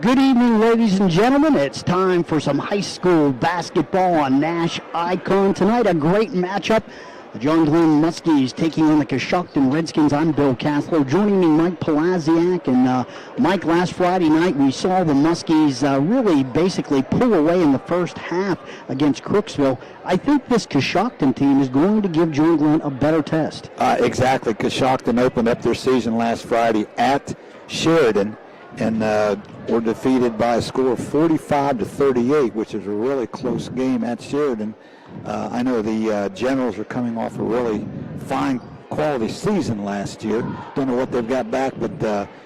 Good evening, ladies and gentlemen. It's time for some high school basketball on Nash Icon. Tonight, a great matchup. The John Glenn Muskies taking on the Coshocton Redskins. I'm Bill Castler. Joining me, Mike Palaziak. And Mike, last Friday night, we saw the Muskies really basically pull away in the first half against Crooksville. I think this Coshocton team is going to give John Glenn a better test. Exactly. Coshocton opened up their season last Friday at Sheridan and were defeated by a score of 45-38, which is a really close game at Sheridan. I know the Generals are coming off a really fine quality season last year. Don't know what they've got back, but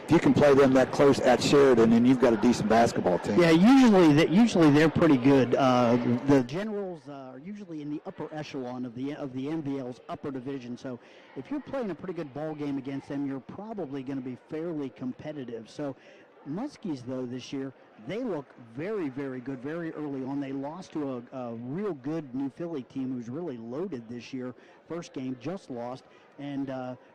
if you can play them that close at Sheridan, then you've got a decent basketball team. Yeah, usually they're pretty good. The Generals are usually in the upper echelon of the NVL's upper division. So if you're playing a pretty good ball game against them, you're probably going to be fairly competitive. So Muskies, though, this year, they look very, very good very early on. They lost to a real good New Philly team who's really loaded this year. First game, just lost, and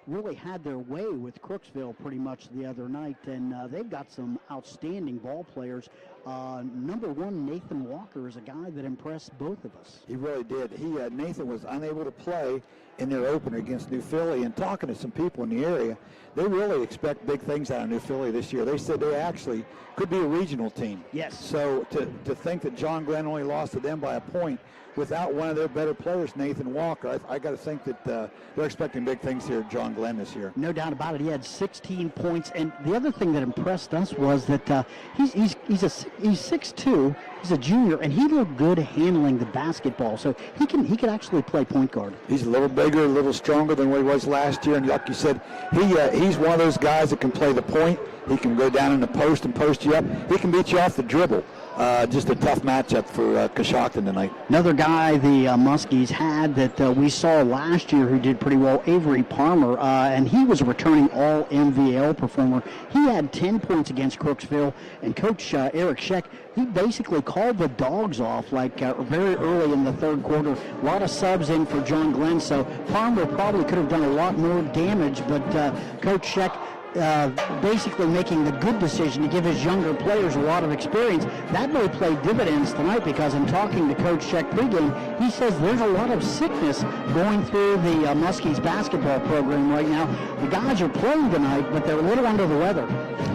really had their way with Crooksville pretty much the other night. And they've got some outstanding ball players. Number one, Nathan Walker, is a guy that impressed both of us. He really did. Nathan was unable to play in their opener against New Philly, and talking to some people in the area, they really expect big things out of New Philly this year. They said they actually could be a regional team. Yes. So to think that John Glenn only lost to them by a point without one of their better players, Nathan Walker, I got to think that they're expecting big things here at John Glenn this year. No doubt about it. He had 16 points, and the other thing that impressed us was that he's 6'2", he's a junior, and he looked good handling the basketball. So he could actually play point guard. He's a little bigger, a little stronger than what he was last year, and like you said, he's one of those guys that can play the point. He can go down in the post and post you up. He can beat you off the dribble. Just a tough matchup for Coshocton tonight. Another guy the Muskies had that we saw last year who did pretty well, Avery Palmer, and he was a returning all-MVL performer. He had 10 points against Crooksville, and Coach Eric Scheck, he basically called the dogs off like very early in the third quarter. A lot of subs in for John Glenn, so Palmer probably could have done a lot more damage, but Coach Scheck basically making the good decision to give his younger players a lot of experience. That really played dividends tonight, because in talking to Coach Scheck pregame, he says there's a lot of sickness going through the Muskies basketball program right now. The guys are playing tonight, but they're a little under the weather.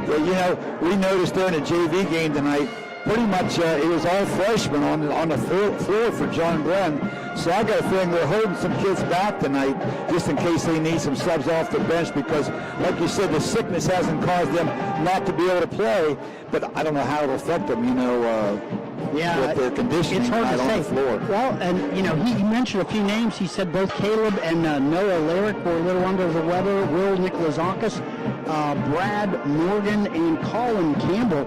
Yeah, we noticed during the JV game tonight, pretty much it was all freshmen on the floor for John Glenn. So I got a feeling they're holding some kids back tonight just in case they need some subs off the bench, because, like you said, the sickness hasn't caused them not to be able to play. But I don't know how it'll affect them, with their conditioning it's hard to on say. the floor. Well, and, he mentioned a few names. He said both Caleb and Noah Lyric were a little under the weather. Will Nikolazakis, Brad Morgan, and Colin Campbell.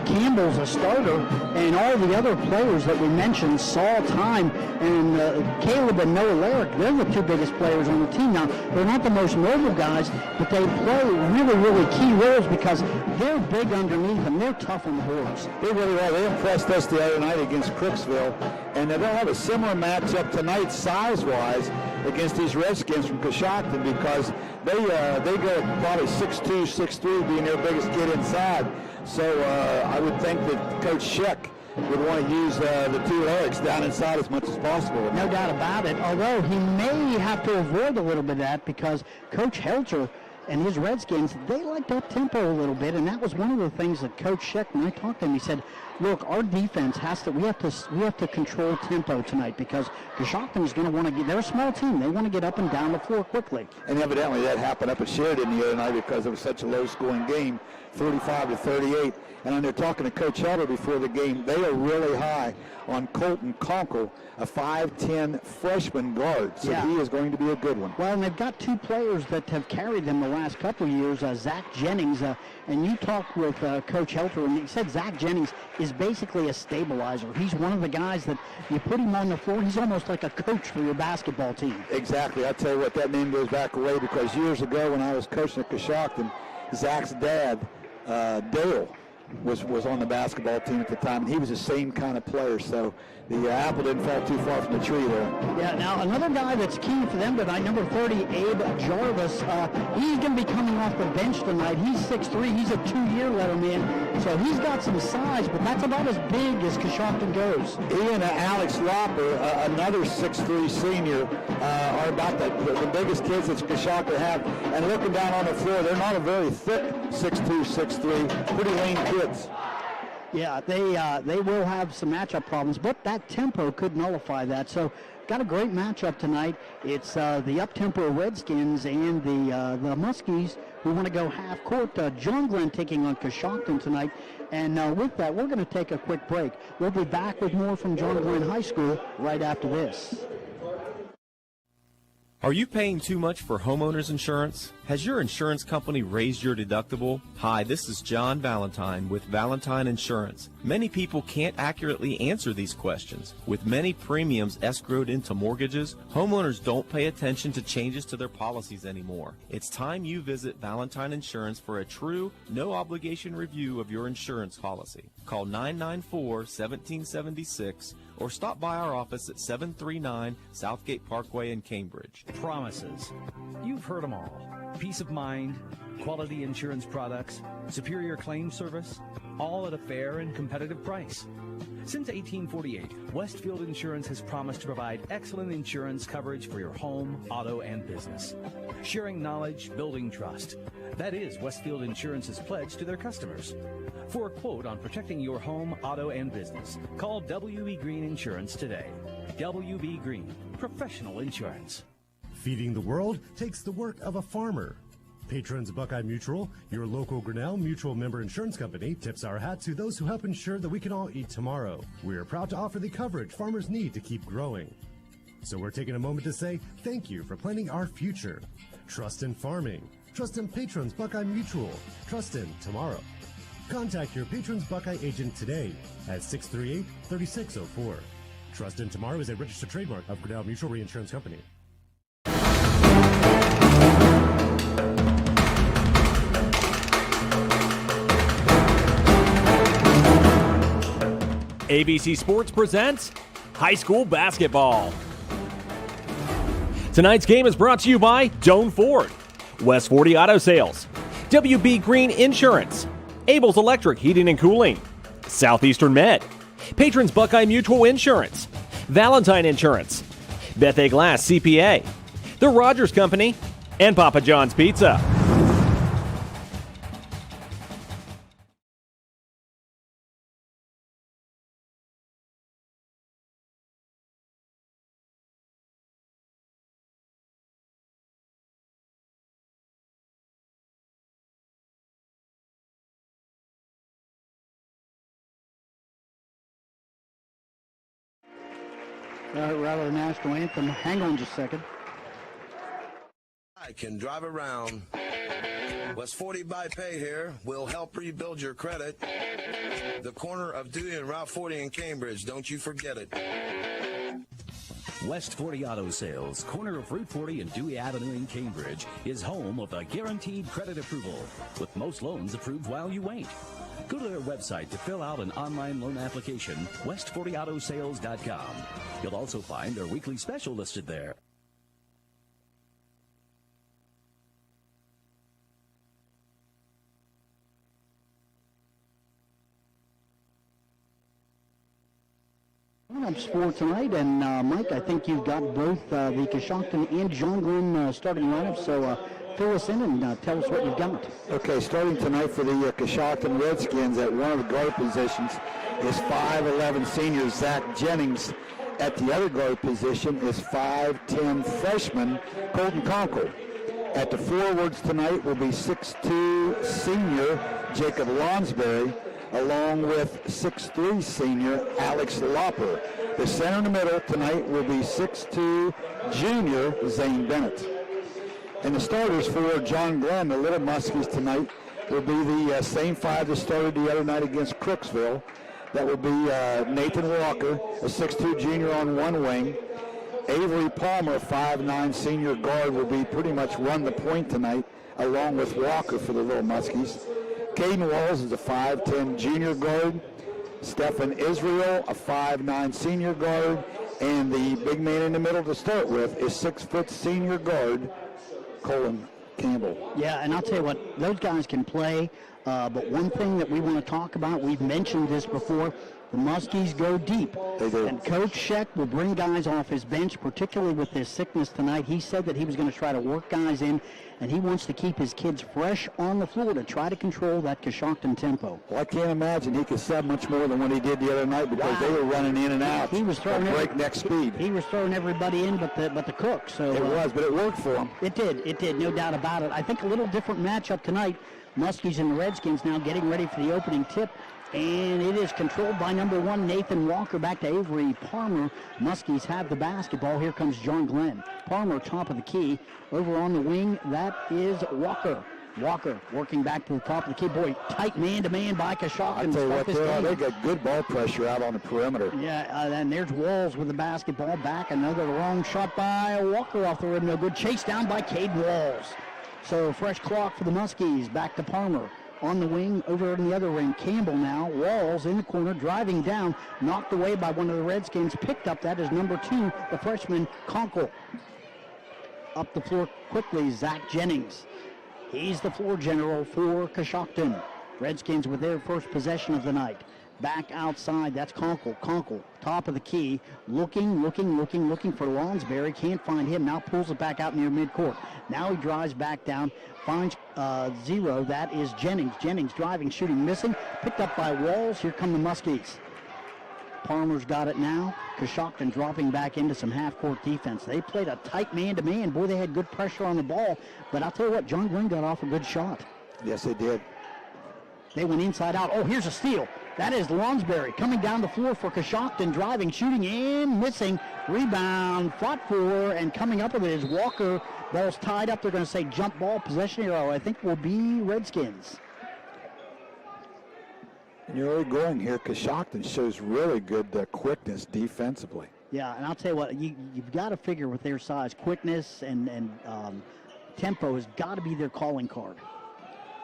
Campbell's a starter, and all the other players that we mentioned saw time. And Caleb and Noah Lyric, they're the two biggest players on the team. Now, they're not the most mobile guys, but they play really, really key roles because they're big underneath and they're tough on the boards. They really are. They impressed us the other night against Crooksville, and they'll have a similar matchup tonight size-wise against these Redskins from Coshocton, because they go probably 6'2", 6'3", being their biggest kid inside. So I would think that Coach Scheck would want to use the two Lyrics down inside as much as possible. No doubt about it, although he may have to avoid a little bit of that, because Coach Helter and his Redskins, they liked up-tempo a little bit, and that was one of the things that Coach Scheck, when I talked to him, he said, look, our defense we have to control tempo tonight, because Coshocton is going to want to get, they're a small team, they want to get up and down the floor quickly. And evidently that happened up at Sheridan the other night, because it was such a low-scoring game, 45-38. And when they're talking to Coach Helter before the game, they are really high on Colton Conkle, a 5'10" freshman guard. So he is going to be a good one. Well, and they've got two players that have carried them the last couple of years, Zach Jennings, and you talked with Coach Helter, and he said Zach Jennings is basically a stabilizer. He's one of the guys that you put him on the floor, he's almost like a coach for your basketball team. Exactly. I tell you what, that name goes back away, because years ago when I was coaching at Coshocton, Zach's dad, Dale, was on the basketball team at the time, and he was the same kind of player. So the apple didn't fall too far from the tree there. Yeah, now another guy that's key for them tonight, number 30, Abe Jarvis. He's going to be coming off the bench tonight. He's 6'3". He's a 2-year letterman, so he's got some size, but that's about as big as Coshocton goes. He and Alex Lopper, another 6'3" senior, are about the biggest kids that Coshocton have. And looking down on the floor, they're not a very thick 6'2", 6'3", pretty lean kids. Yeah, they will have some matchup problems, but that tempo could nullify that. So got a great matchup tonight. It's the up-tempo Redskins and the Muskies who want to go half court. John Glenn taking on Coshocton tonight. And with that, we're going to take a quick break. We'll be back with more from John Glenn High School right after this. Are you paying too much for homeowners insurance? Has your insurance company raised your deductible? Hi, this is John Valentine with Valentine Insurance. Many people can't accurately answer these questions. With many premiums escrowed into mortgages, homeowners don't pay attention to changes to their policies anymore. It's time you visit Valentine Insurance for a true, no-obligation review of your insurance policy. Call 994-1776 or stop by our office at 739 Southgate Parkway in Cambridge. Promises. You've heard them all. Peace of mind, quality insurance products, superior claim service, all at a fair and competitive price. Since 1848, Westfield Insurance has promised to provide excellent insurance coverage for your home, auto, and business. Sharing knowledge, building trust. That is Westfield Insurance's pledge to their customers. For a quote on protecting your home, auto, and business, call W.B. Green Insurance today. W.B. Green, professional insurance. Feeding the world takes the work of a farmer. Patrons Buckeye Mutual, your local Grinnell Mutual member insurance company, tips our hat to those who help ensure that we can all eat tomorrow. We are proud to offer the coverage farmers need to keep growing. So we're taking a moment to say thank you for planning our future. Trust in farming. Trust in Patrons Buckeye Mutual. Trust in tomorrow. Contact your Patrons Buckeye agent today at 638-3604. Trust in Tomorrow is a registered trademark of Grinnell Mutual Reinsurance Company. ABC Sports presents high school basketball. Tonight's game is brought to you by Doan Ford, West 40 Auto Sales, WB Green Insurance, Abel's Electric Heating and Cooling, Southeastern Med, Patrons Buckeye Mutual Insurance, Valentine Insurance, Bethea Glass CPA, The Rogers Company, and Papa John's Pizza. Rather the national anthem. Hang on just a second. I can drive around. West 40 by Pay here. We'll help rebuild your credit. The corner of Dewey and Route 40 in Cambridge. Don't you forget it. West 40 Auto Sales, corner of Route 40 and Dewey Avenue in Cambridge, is home of a guaranteed credit approval, with most loans approved while you wait. Go to their website to fill out an online loan application, west40autosales.com. You'll also find their weekly special listed there. Up sport tonight, and Mike, I think you've got both the Coshocton and John Glenn starting lineup, so fill us in and tell us what you've got. Okay, starting tonight for the Coshocton Redskins at one of the guard positions is 5'11" senior Zach Jennings. At the other guard position is 5'10" freshman Colton Conkle. At the forwards tonight will be 6'2" senior Jacob Lonsberry, along with 6'3" senior Alex Lopper. The center in the middle tonight will be 6'2" junior Zane Bennett. And the starters for John Glenn, the Little Muskies tonight, will be the same five that started the other night against Crooksville. That will be Nathan Walker, a 6'2" junior on one wing. Avery Palmer, 5'9" senior guard, will be pretty much run the point tonight, along with Walker for the Little Muskies. Caden Walls is a 5'10" junior guard. Stephen Israel, a 5'9" senior guard, and the big man in the middle to start with is 6' senior guard, Colin Campbell. Yeah, and I'll tell you what, those guys can play, but one thing that we want to talk about, we've mentioned this before, the Muskies go deep. They do. And Coach Scheck will bring guys off his bench, particularly with his sickness tonight. He said that he was going to try to work guys in, and he wants to keep his kids fresh on the floor to try to control that Coshocton tempo. Well, I can't imagine he could sub much more than what he did the other night because they were running in and out. He was throwing at breakneck speed. He was throwing everybody in but the cook. So it was, but it worked for him. It did, no doubt about it. I think a little different matchup tonight. Muskies and the Redskins now getting ready for the opening tip. And it is controlled by number 1, Nathan Walker, back to Avery Palmer. Muskies have the basketball. Here comes John Glenn. Palmer, top of the key. Over on the wing, that is Walker. Walker working back to the top of the key. Boy, tight man-to-man by Coshocton. I tell you what, they got good ball pressure out on the perimeter. Yeah, and there's Walls with the basketball back. Another long shot by Walker off the rim. No good. Chased down by Cade Walls. So fresh clock for the Muskies. Back to Palmer. On the wing, over in the other ring, Campbell now. Walls in the corner, driving down, knocked away by one of the Redskins. Picked up, that is number 2, the freshman, Conkle. Up the floor quickly, Zach Jennings. He's the floor general for Coshocton. Redskins with their first possession of the night. Back outside, that's Conkle. Conkle, top of the key, looking for Lonsberry. Can't find him. Now pulls it back out near midcourt. Now he drives back down, finds zero. That is Jennings. Jennings driving, shooting, missing. Picked up by Walls. Here come the Muskies. Palmer's got it now. Coshocton dropping back into some half-court defense. They played a tight man-to-man. Boy, they had good pressure on the ball. But I'll tell you what, John Glenn got off a good shot. Yes, they did. They went inside out. Oh, here's a steal. That is Lonsberry coming down the floor for Coshocton, driving, shooting, and missing. Rebound, fought for, and coming up with it is Walker. Ball's tied up. They're going to say jump ball, possession arrow. I think will be Redskins. And you're already going here. Coshocton shows really good quickness defensively. Yeah, and I'll tell you what, you've got to figure with their size, quickness and tempo has got to be their calling card.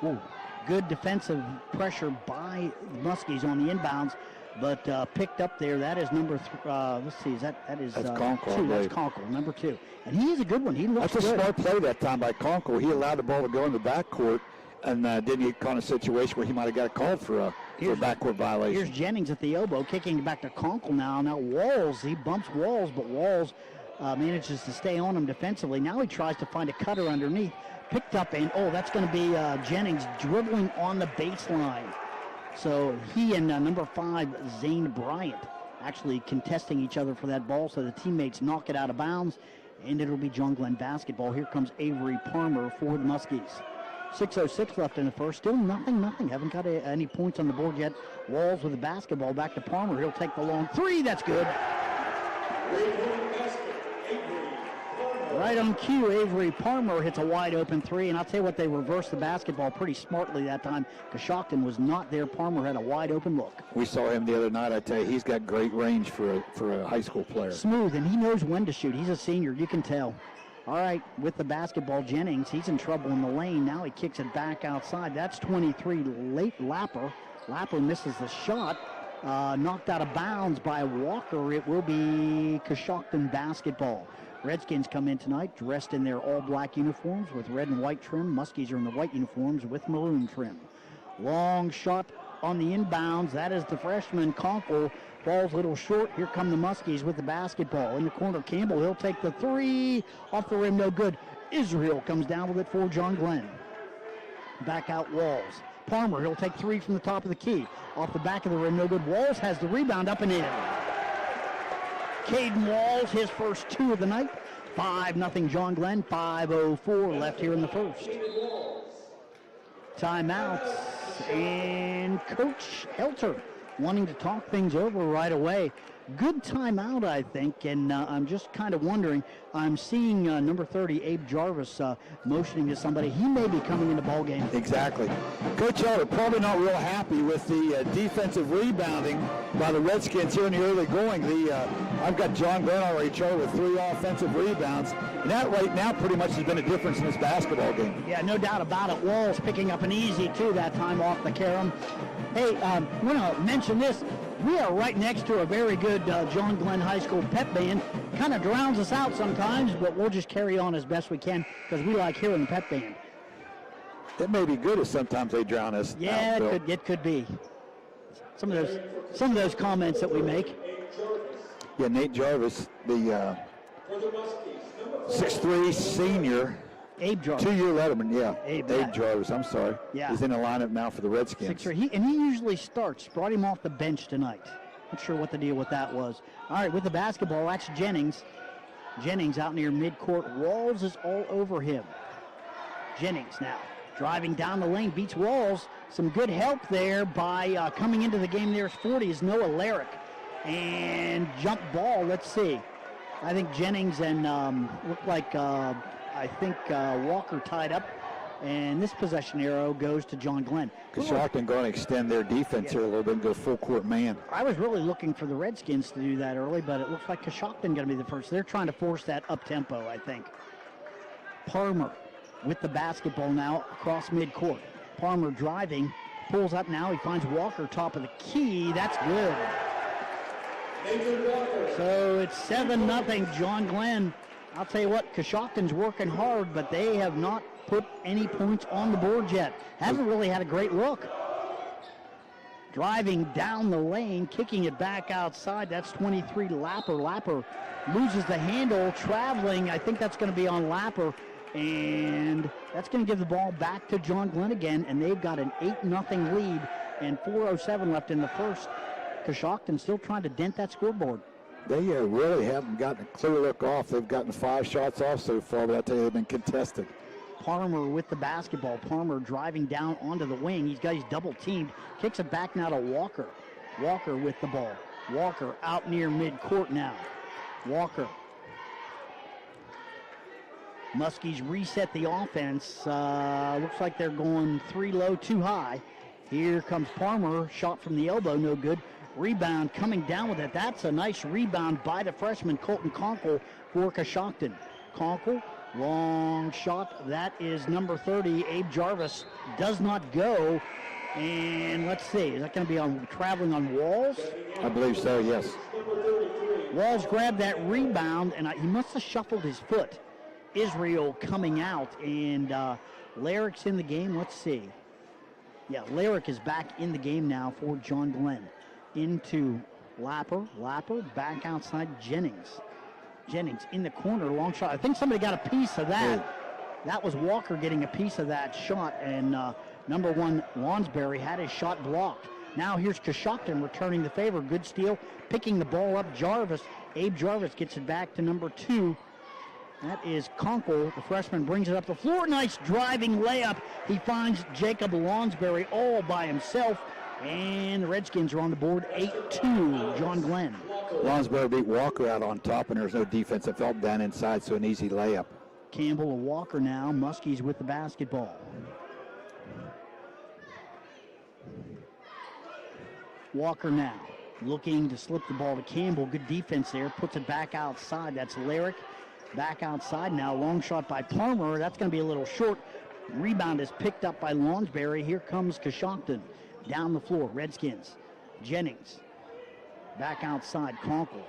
Ooh. Good defensive pressure by the Muskies on the inbounds, but picked up there. That is number let's see, that's Conkle, 2. That's Conkle, number 2. And he is a good one. He looks good. That's a good. smart play that time by Conkle. He allowed the ball to go in the backcourt and didn't get caught in a situation where he might have got called for a backcourt violation. Here's Jennings at the elbow, kicking back to Conkle now. Now Walls, he bumps Walls, but Walls manages to stay on him defensively. Now he tries to find a cutter underneath. Picked up, and that's going to be Jennings dribbling on the baseline. So he and number 5, Zane Bryant, actually contesting each other for that ball, so the teammates knock it out of bounds, and it'll be John Glenn basketball. Here comes Avery Palmer for the Muskies. 6:06 left in the first. Still nothing. Haven't got any points on the board yet. Walls with the basketball. Back to Palmer. He'll take the long 3. That's good. Right on cue, Avery Palmer hits a wide-open 3, and I'll tell you what, they reversed the basketball pretty smartly that time. Coshocton was not there. Palmer had a wide-open look. We saw him the other night. I tell you, he's got great range for a high school player. Smooth, and he knows when to shoot. He's a senior, you can tell. All right, with the basketball, Jennings, he's in trouble in the lane. Now he kicks it back outside. That's 23, late Lapper. Lapper misses the shot. Knocked out of bounds by Walker. It will be Coshocton basketball. Redskins come in tonight dressed in their all-black uniforms with red and white trim. Muskies are in the white uniforms with maroon trim. Long shot on the inbounds. That is the freshman, Conkle. Falls a little short. Here come the Muskies with the basketball. In the corner, Campbell. He'll take the 3. Off the rim, no good. Israel comes down with it for John Glenn. Back out Walls. Palmer, he'll take 3 from the top of the key. Off the back of the rim, no good. Walls has the rebound up and in. Caden Walls, his first 2 of the night. 5-0 John Glenn. 5:04 left here in the first. Timeouts. And Coach Helter wanting to talk things over right away. Good timeout, I think, and I'm just kind of wondering. I'm seeing number 30, Abe Jarvis, motioning to somebody. He may be coming in the ball game. Exactly. Coach Elder probably not real happy with the defensive rebounding by the Redskins here in the early going. I've got John Glenn already charted with 3 offensive rebounds, and that right now pretty much has been a difference in this basketball game. Yeah, no doubt about it. Walls picking up an easy 2 that time off the carom. Hey, I want to mention this. We are right next to a very good John Glenn High School pep band. Kind of drowns us out sometimes, but we'll just carry on as best we can because we like hearing the pep band. It may be good if sometimes they drown us. Yeah, out, it could be. Some of those comments that we make. Yeah, Nate Jarvis, the 6'3" senior. Abe Jarvis. 2-year letterman, yeah. Abe Jarvis, I'm sorry. Yeah. He's in the lineup now for the Redskins. 6'3". He usually starts. Brought him off the bench tonight. Not sure what the deal with that was. All right, with the basketball, that's Jennings. Jennings out near midcourt. Walls is all over him. Jennings now driving down the lane, beats Walls. Some good help there by coming into the game. There's 40 is Noah Larrick. And jump ball, let's see. I think Jennings and looked like Walker tied up. And this possession arrow goes to John Glenn. Coshocton going to extend their defense here a little bit and go full court man. I was really looking for the Redskins to do that early, but it looks like Coshocton going to be the first. They're trying to force that up tempo, I think. Palmer with the basketball now across midcourt. Palmer driving, pulls up now. He finds Walker top of the key. That's good. So it's 7-0 John Glenn. I'll tell you what, Coshocton's working hard, but they have not put any points on the board yet. Haven't really had a great look. Driving down the lane, kicking it back outside. That's 23 Lapper. Lapper loses the handle, traveling. I think that's going to be on Lapper. And that's going to give the ball back to John Glenn again. And they've got an 8-0 lead and 4:07 left in the first. Coshocton still trying to dent that scoreboard. They really haven't gotten a clear look off. They've gotten 5 shots off so far, but I tell you, they've been contested. Palmer with the basketball. Palmer driving down onto the wing. He's double teamed. Kicks it back now to Walker. Walker with the ball. Walker out near midcourt now. Walker. Muskies reset the offense. Looks like they're going 3 low, 2 high. Here comes Palmer. Shot from the elbow, no good. Rebound coming down with it. That's a nice rebound by the freshman Colton Conkle for Coshocton. Conkle, long shot. That is number 30, Abe Jarvis. Does not go. And let's see, is that going to be traveling on Walls? I believe so, yes. Walls grabbed that rebound, and he must have shuffled his foot. Israel coming out, and Larrick's in the game. Let's see. Yeah, Larrick is back in the game now for John Glenn. Into Lapper. Lapper back outside Jennings. Jennings in the corner, long shot. I think somebody got a piece of that. Yeah. That was Walker getting a piece of that shot, and number 1, Lonsberry, had his shot blocked. Now here's Coshocton returning the favor. Good steal, picking the ball up. Jarvis, Abe Jarvis gets it back to number 2. That is Conkle. The freshman brings it up the floor. Nice driving layup. He finds Jacob Lonsberry all by himself. And the Redskins are on the board 8-2, John Glenn. Lonsberry beat Walker out on top, and there's no defensive help down inside, so an easy layup. Campbell to Walker now. Muskies with the basketball. Walker now looking to slip the ball to Campbell. Good defense there. Puts it back outside. That's Larrick. Back outside now. Long shot by Palmer. That's going to be a little short. Rebound is picked up by Lonsberry. Here comes Coshocton. Down the floor, Redskins. Jennings. Back outside, Conkle.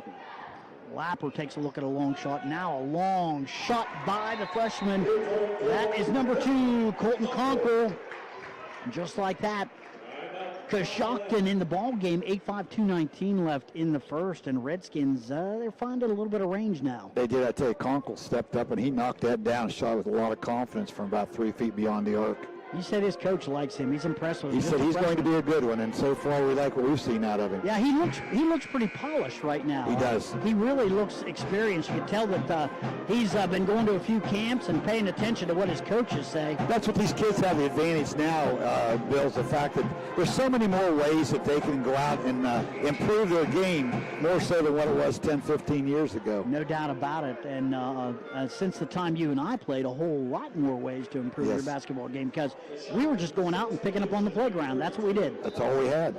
Lapper takes a look at a long shot. Now a long shot by the freshman. That is number 2, Colton Conkle. Just like that, Coshocton in the ball game. 8-5, 2:19 left in the first, and Redskins, they're finding a little bit of range now. They did. I tell you, Conkle stepped up, and he knocked that down, shot with a lot of confidence from about 3 feet beyond the arc. He said his coach likes him. He's impressed with him. He said he's going to be a good one, and so far we like what we've seen out of him. Yeah, he looks pretty polished right now. He does. He really looks experienced. You can tell that he's been going to a few camps and paying attention to what his coaches say. That's what these kids have the advantage now, Bill, is the fact that there's so many more ways that they can go out and improve their game, more so than what it was 10, 15 years ago. No doubt about it. And since the time you and I played, a whole lot more ways to improve your basketball game, because we were just going out and picking up on the playground. That's what we did. That's all we had.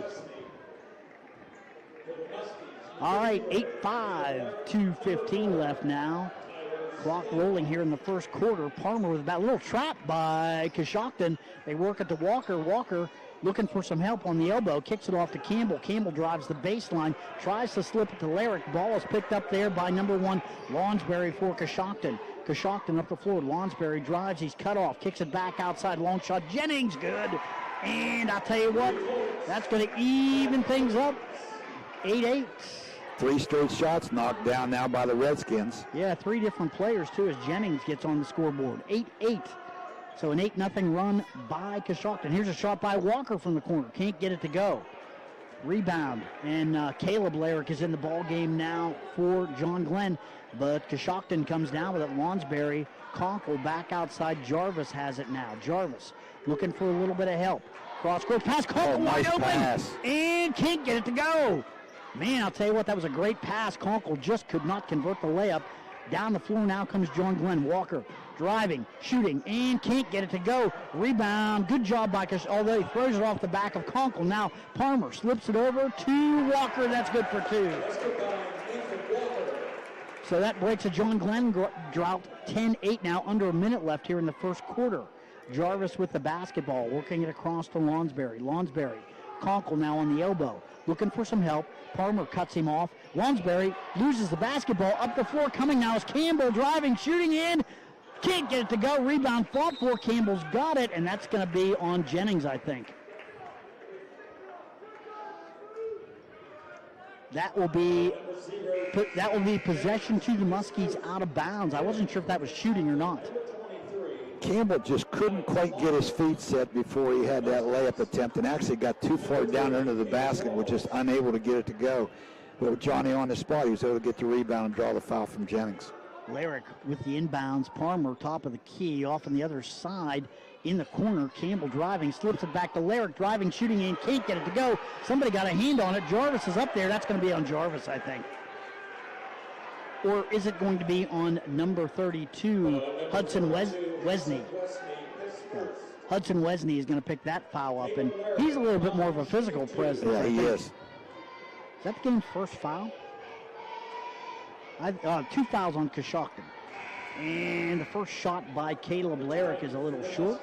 All right, 8-5, 2:15 left now. Clock rolling here in the first quarter. Palmer with that little trap by Coshocton. They work it to Walker. Walker looking for some help on the elbow, kicks it off to Campbell. Campbell drives the baseline, tries to slip it to Lyric. Ball is picked up there by number 1, Lawnsbury for Coshocton. Coshocton up the floor. Lawnsbury drives, he's cut off, kicks it back outside, long shot. Jennings, good. And I'll tell you what, that's going to even things up. 8-8. 3 straight shots knocked down now by the Redskins. Yeah, 3 different players, too, as Jennings gets on the scoreboard. 8-8. So an 8-0 run by Coshocton. Here's a shot by Walker from the corner. Can't get it to go. Rebound. And Caleb Lyric is in the ball game now for John Glenn. But Coshocton comes down with it. Lawnsbury, Conkle back outside. Jarvis has it now. Jarvis looking for a little bit of help. Cross-court pass. Conkle wide open. Pass. And can't get it to go. Man, I'll tell you what, that was a great pass. Conkle just could not convert the layup. Down the floor now comes John Glenn. Walker driving, shooting, and can't get it to go. Rebound. Good job by Coshocton, although he throws it off the back of Conkle. Now Palmer slips it over to Walker. That's good for 2. So that breaks a John Glenn drought. 10-8 now, under a minute left here in the first quarter. Jarvis with the basketball, working it across to Lawnsbury. Lawnsbury, Conkle now on the elbow, looking for some help. Palmer cuts him off. Lawnsbury loses the basketball. Up the floor coming now is Campbell driving, shooting in. Can't get it to go. Rebound fought for. Campbell's got it, and that's going to be on Jennings, I think. That will be possession to the Muskies out of bounds. I wasn't sure if that was shooting or not. Campbell just couldn't quite get his feet set before he had that layup attempt and actually got too far down under the basket, was just unable to get it to go. But with Johnny on the spot, he was able to get the rebound and draw the foul from Jennings. Lyric with the inbounds. Palmer top of the key, off on the other side in the corner. Campbell driving, slips it back to Lyric, driving, shooting in, can't get it to go. Somebody got a hand on it. Jarvis is up there. That's going to be on Jarvis, I think. Or is it going to be on number 32, Hudson Wesney? Yeah. Hudson Wesney is going to pick that foul up, and he's a little bit more of a physical presence. Yeah, he is. Is that the game's first foul? 2 fouls on Coshocton. And the first shot by Caleb Lyric is a little short.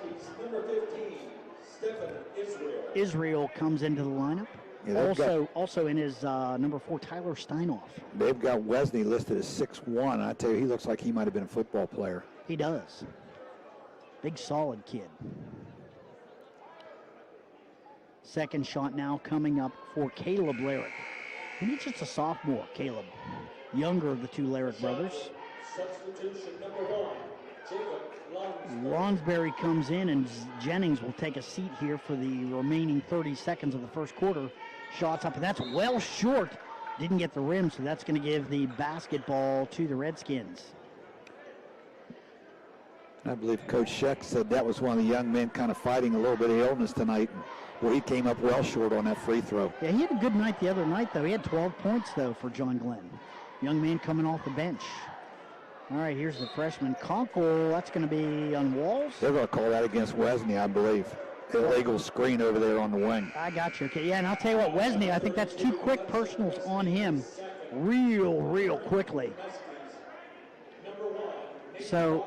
Israel comes into the lineup. Yeah, also in his number 4, Tyler Steinoff. They've got Wesney listed as 6'1". I tell you, he looks like he might have been a football player. He does. Big, solid kid. Second shot now coming up for Caleb Lyric. And he's just a sophomore, Caleb. Younger of the 2 Lyric brothers. Substitution number 1, Jacob Lawnsbury comes in, and Jennings will take a seat here for the remaining 30 seconds of the first quarter. Shots up, and that's well short. Didn't get the rim, so that's going to give the basketball to the Redskins. I believe Coach Sheck said that was one of the young men kind of fighting a little bit of illness tonight, where he came up well short on that free throw. Yeah, he had a good night the other night, though. He had 12 points, though, for John Glenn. Young man coming off the bench. All right, here's the freshman. Conkle, that's going to be on Walls. They're going to call that against Wesney, I believe. Illegal screen over there on the wing. I got you. Okay, yeah, and I'll tell you what, Wesney, I think that's 2 quick personals on him real quickly. So,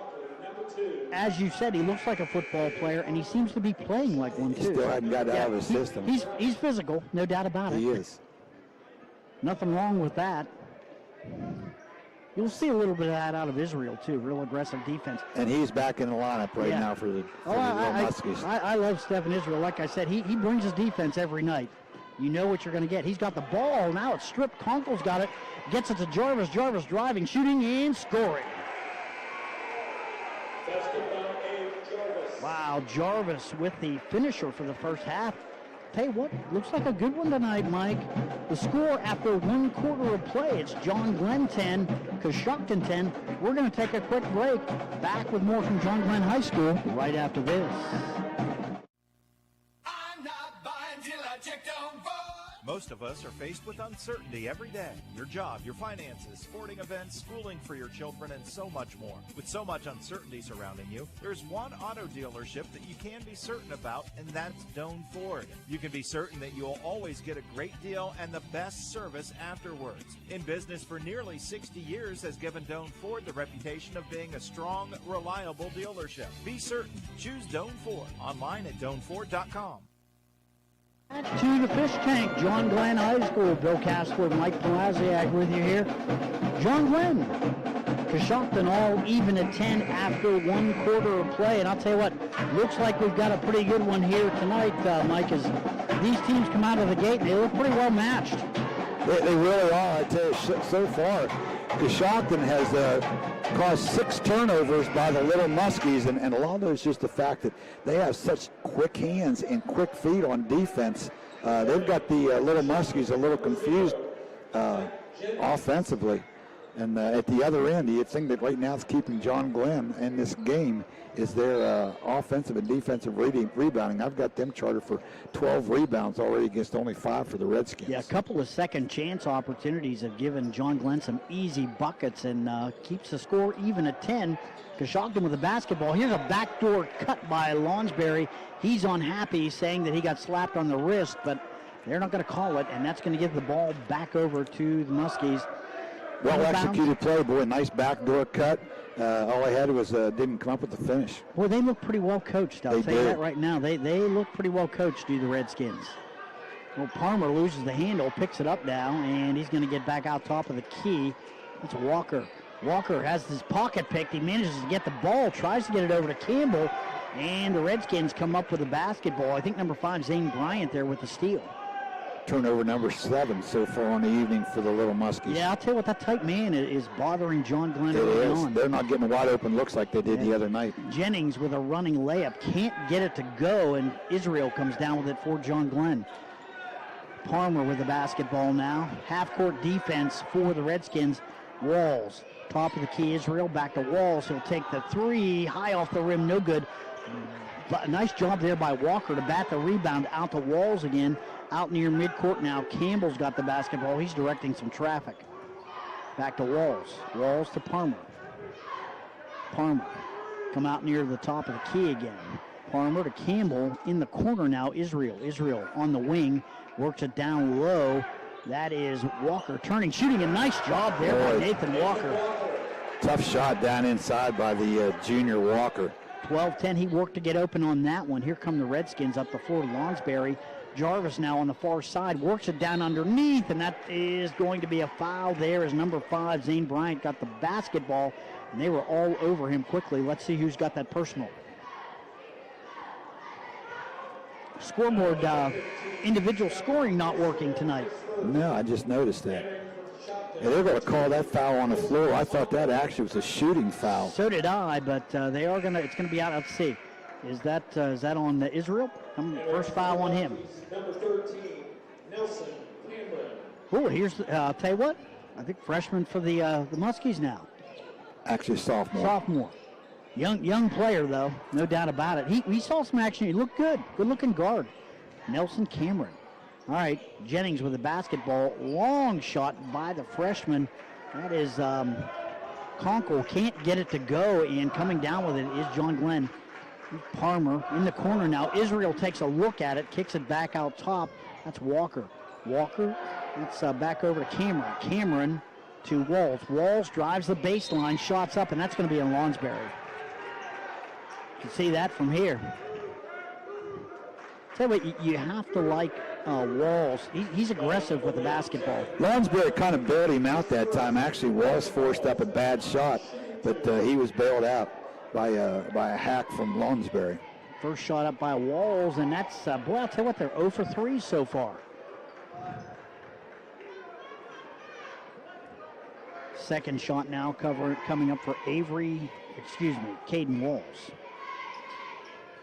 as you said, he looks like a football player, and he seems to be playing like one, too. He still hadn't got out of his system. He's physical, no doubt about it. He is. Nothing wrong with that. You'll see a little bit of that out of Israel, too. Real aggressive defense. And he's back in the lineup right now for the Muskies. I love Stephen Israel. Like I said, he brings his defense every night. You know what you're going to get. He's got the ball. Now it's stripped. Conkle's got it. Gets it to Jarvis. Jarvis driving, shooting, and scoring. Wow, Jarvis with the finisher for the first half. Tell you what, looks like a good one tonight, Mike. The score after 1 quarter of play, it's John Glenn 10, Coshocton 10. We're going to take a quick break. Back with more from John Glenn High School right after this. I'm not buying till I check on Ford. Most of us are faced with uncertainty every day. Your job, your finances, sporting events, schooling for your children, and so much more. With so much uncertainty surrounding you, there's one auto dealership that you can be certain about, and that's Doan Ford. You can be certain that you'll always get a great deal and the best service afterwards. In business for nearly 60 years has given Doan Ford the reputation of being a strong, reliable dealership. Be certain. Choose Doan Ford. Online at DoanFord.com. To the fish tank, John Glenn High School. Bill Castler, Mike Palaziak with you here. John Glenn, Coshocton all even at 10 after 1 quarter of play. And I'll tell you what, looks like we've got a pretty good one here tonight, Mike, as these teams come out of the gate and they look pretty well matched. They really are. I tell you, so far, Coshocton has caused 6 turnovers by the Little Muskies, and a lot of those just the fact that they have such quick hands and quick feet on defense. They've got the Little Muskies a little confused offensively. And at the other end, the thing that right now is keeping John Glenn in this game is their offensive and defensive rebounding. I've got them charted for 12 rebounds already against only 5 for the Redskins. Yeah, a couple of second chance opportunities have given John Glenn some easy buckets and keeps the score even at 10. Coshocton with the basketball. Here's a backdoor cut by Lonsberry. He's unhappy, saying that he got slapped on the wrist, but they're not going to call it, and that's going to give the ball back over to the Muskies. Well executed play, boy. Nice backdoor cut. All I had was didn't come up with the finish. Boy, they look pretty well coached. I'll tell you that right now. They look pretty well coached, do the Redskins. Well, Palmer loses the handle, picks it up now, and he's going to get back out top of the key. It's Walker. Walker has his pocket picked. He manages to get the ball, tries to get it over to Campbell, and the Redskins come up with the basketball. I think number 5, Zane Bryant, there with the steal. Turnover number 7 so far on the evening for the Little Muskies. Yeah, I'll tell you what, that tight man is bothering John Glenn early on. They're not getting wide open looks like they did the other night. Jennings with a running layup. Can't get it to go, and Israel comes down with it for John Glenn. Palmer with the basketball now. Half-court defense for the Redskins. Walls, top of the key. Israel back to Walls. He'll take the 3, high off the rim, no good. But a nice job there by Walker to bat the rebound out to Walls again. Out near midcourt now. Campbell's got the basketball. He's directing some traffic. Back to Walls. Walls to Palmer. Palmer come out near the top of the key again. Palmer to Campbell in the corner now. Israel on the wing. Works it down low. That is Walker turning, shooting. A nice job there by Nathan Walker. Tough shot down inside by the junior Walker. 12-10. He worked to get open on that one. Here come the Redskins up the floor to Lonsberry. Jarvis now on the far side, works it down underneath, and that is going to be a foul there as number 5, Zane Bryant, got the basketball, and they were all over him quickly. Let's see who's got that personal. Scoreboard, individual scoring not working tonight. No, I just noticed that. Yeah, they're going to call that foul on the floor. I thought that actually was a shooting foul. So did I, but they are going to, it's going to be out. Let's see. Is that on Israel? First foul on him. Number 13, Nelson Cameron. Oh, here's, I'll tell you what, I think freshman for the Muskies now. Actually sophomore. Sophomore. Young player, though, no doubt about it. He saw some action. He looked good. Good-looking guard. Nelson Cameron. All right, Jennings with the basketball. Long shot by the freshman. That is Conkle. Can't get it to go, and coming down with it is John Glenn. Palmer in the corner now. Israel takes a look at it, kicks it back out top. That's Walker. Walker, it's back over to Cameron. Cameron to Walls. Walls drives the baseline, shots up, and that's going to be in Lonsberry. You can see that from here. Tell you what, you have to like Walls. He's aggressive with the basketball. Lonsberry kind of bailed him out that time. Actually, Walls forced up a bad shot, but he was bailed out by a hack from Lonsberry. First shot up by Walls, and that's, boy, I'll tell you what, they're 0 for 3 so far. Second shot now coming up for Caden Walls.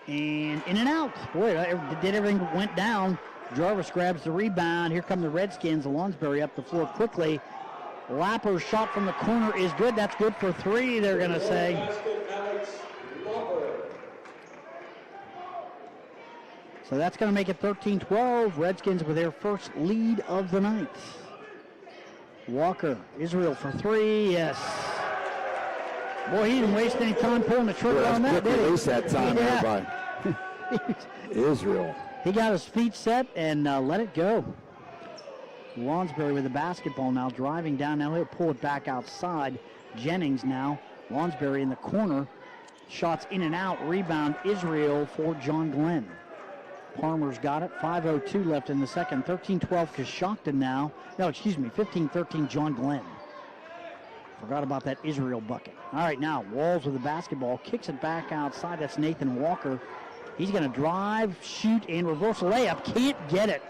And in and out. Boy, did everything went down. Jarvis grabs the rebound. Here come the Redskins. Lonsberry up the floor quickly. Lapper's shot from the corner is good. That's good for 3, they're going to say. So that's going to make it 13-12. Redskins with their first lead of the night. Walker, Israel for 3, yes. Boy, he didn't waste any time pulling the trigger on that, did he? Release that time there by Israel. He got his feet set and let it go. Lonsberry with the basketball now, driving down. Now he'll pull it back outside. Jennings now. Lonsberry in the corner. Shots in and out. Rebound Israel for John Glenn. Palmer's got it. 5:02 left in the second. 13-12 Coshocton now. No, excuse me, 15-13 John Glenn. Forgot about that Israel bucket. All right, now Walls with the basketball. Kicks it back outside. That's Nathan Walker. He's going to drive, shoot, and reversal layup. Can't get it.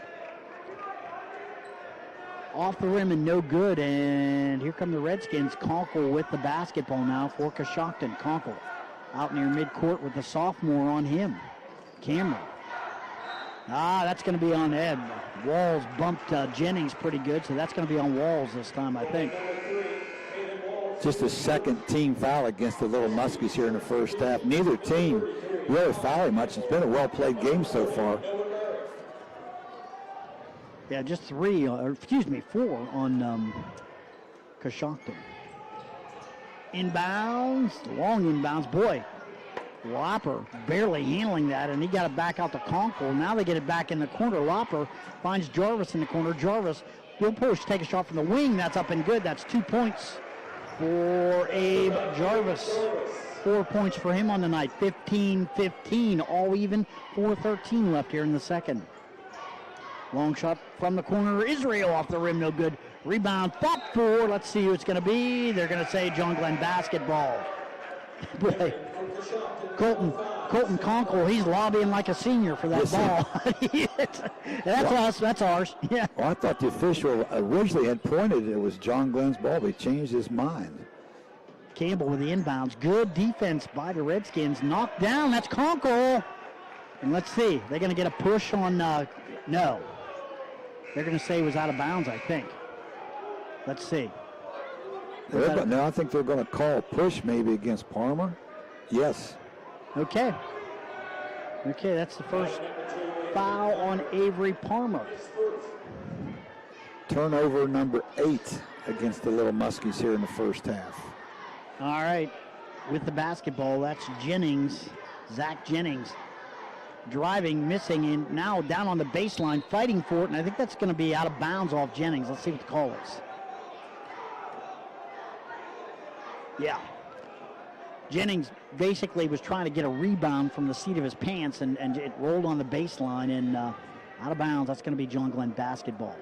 Off the rim and no good. And here come the Redskins. Conkle with the basketball now for Coshocton. Conkle out near midcourt with the sophomore on him. Cameron. That's going to be on Ed. Walls bumped Jennings pretty good, so that's going to be on Walls this time, I think. Just a second team foul against the Little Muskies here in the first half. Neither team really fouling much. It's been a well-played game so far. Yeah, just 4 on Coshocton. Inbounds, long inbounds. Boy, Lopper barely handling that, and he got it back out to Conkle. Now they get it back in the corner. Lopper finds Jarvis in the corner. Jarvis will push, take a shot from the wing. That's up and good. That's 2 points for Abe Jarvis. 4 points for him on the night. 15-15, all even. 4:13 left here in the second. Long shot from the corner. Israel off the rim, no good. Rebound, fought for. Let's see who it's going to be. They're going to say John Glenn basketball. Boy, Colton Conkle, he's lobbying like a senior for that ball. That's us. That's ours. Yeah. Well, I thought the official originally had pointed it was John Glenn's ball, but he changed his mind. Campbell with the inbounds. Good defense by the Redskins. Knocked down. That's Conkle. And let's see. They're going to get a push on, no. They're going to say it was out of bounds, I think. Let's see. No, I think they're going to call a push maybe against Palmer. Yes. Okay, that's the first foul on Avery Palmer. Turnover number 8 against the Little Muskies here in the first half. All right, with the basketball, that's Jennings, Zach Jennings. Driving, missing, and now down on the baseline, fighting for it, and I think that's going to be out of bounds off Jennings. Let's see what the call is. Yeah. Jennings basically was trying to get a rebound from the seat of his pants, and it rolled on the baseline and out of bounds. That's going to be John Glenn basketball.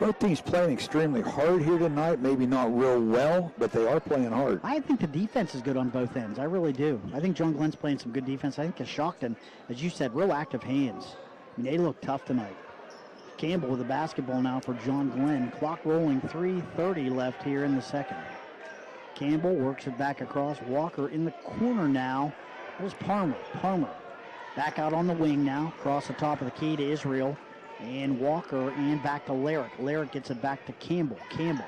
Both teams playing extremely hard here tonight. Maybe not real well, but they are playing hard. I think the defense is good on both ends. I really do. I think John Glenn's playing some good defense. I think Coshocton, as you said, real active hands. I mean, they look tough tonight. Campbell with the basketball now for John Glenn. Clock rolling, 3:30 left here in the second. Campbell works it back across. Walker in the corner now. There's Palmer. Back out on the wing now. Across the top of the key to Israel. And Walker and back to Larrick. Larrick gets it back to Campbell. Campbell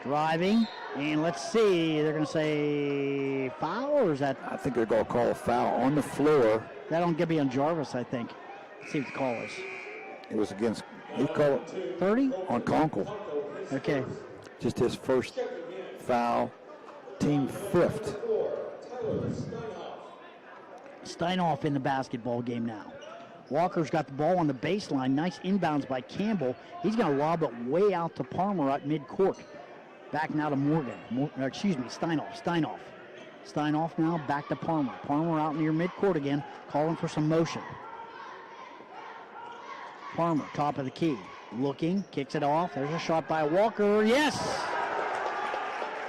driving. And let's see. They're going to say foul, or is that? I think they're going to call a foul on the floor. That'll be on Jarvis, I think. Let's see what the call is. It was against, he called it 30? On Conkle. Okay. Just his first foul. Team 5th. Steinoff in the basketball game now. Walker's got the ball on the baseline. Nice inbounds by Campbell. He's going to lob it way out to Palmer at midcourt. Back now to Morgan. Steinoff. Steinoff now back to Palmer. Palmer out near midcourt again, calling for some motion. Palmer, top of the key. Looking, kicks it off. There's a shot by Walker. Yes!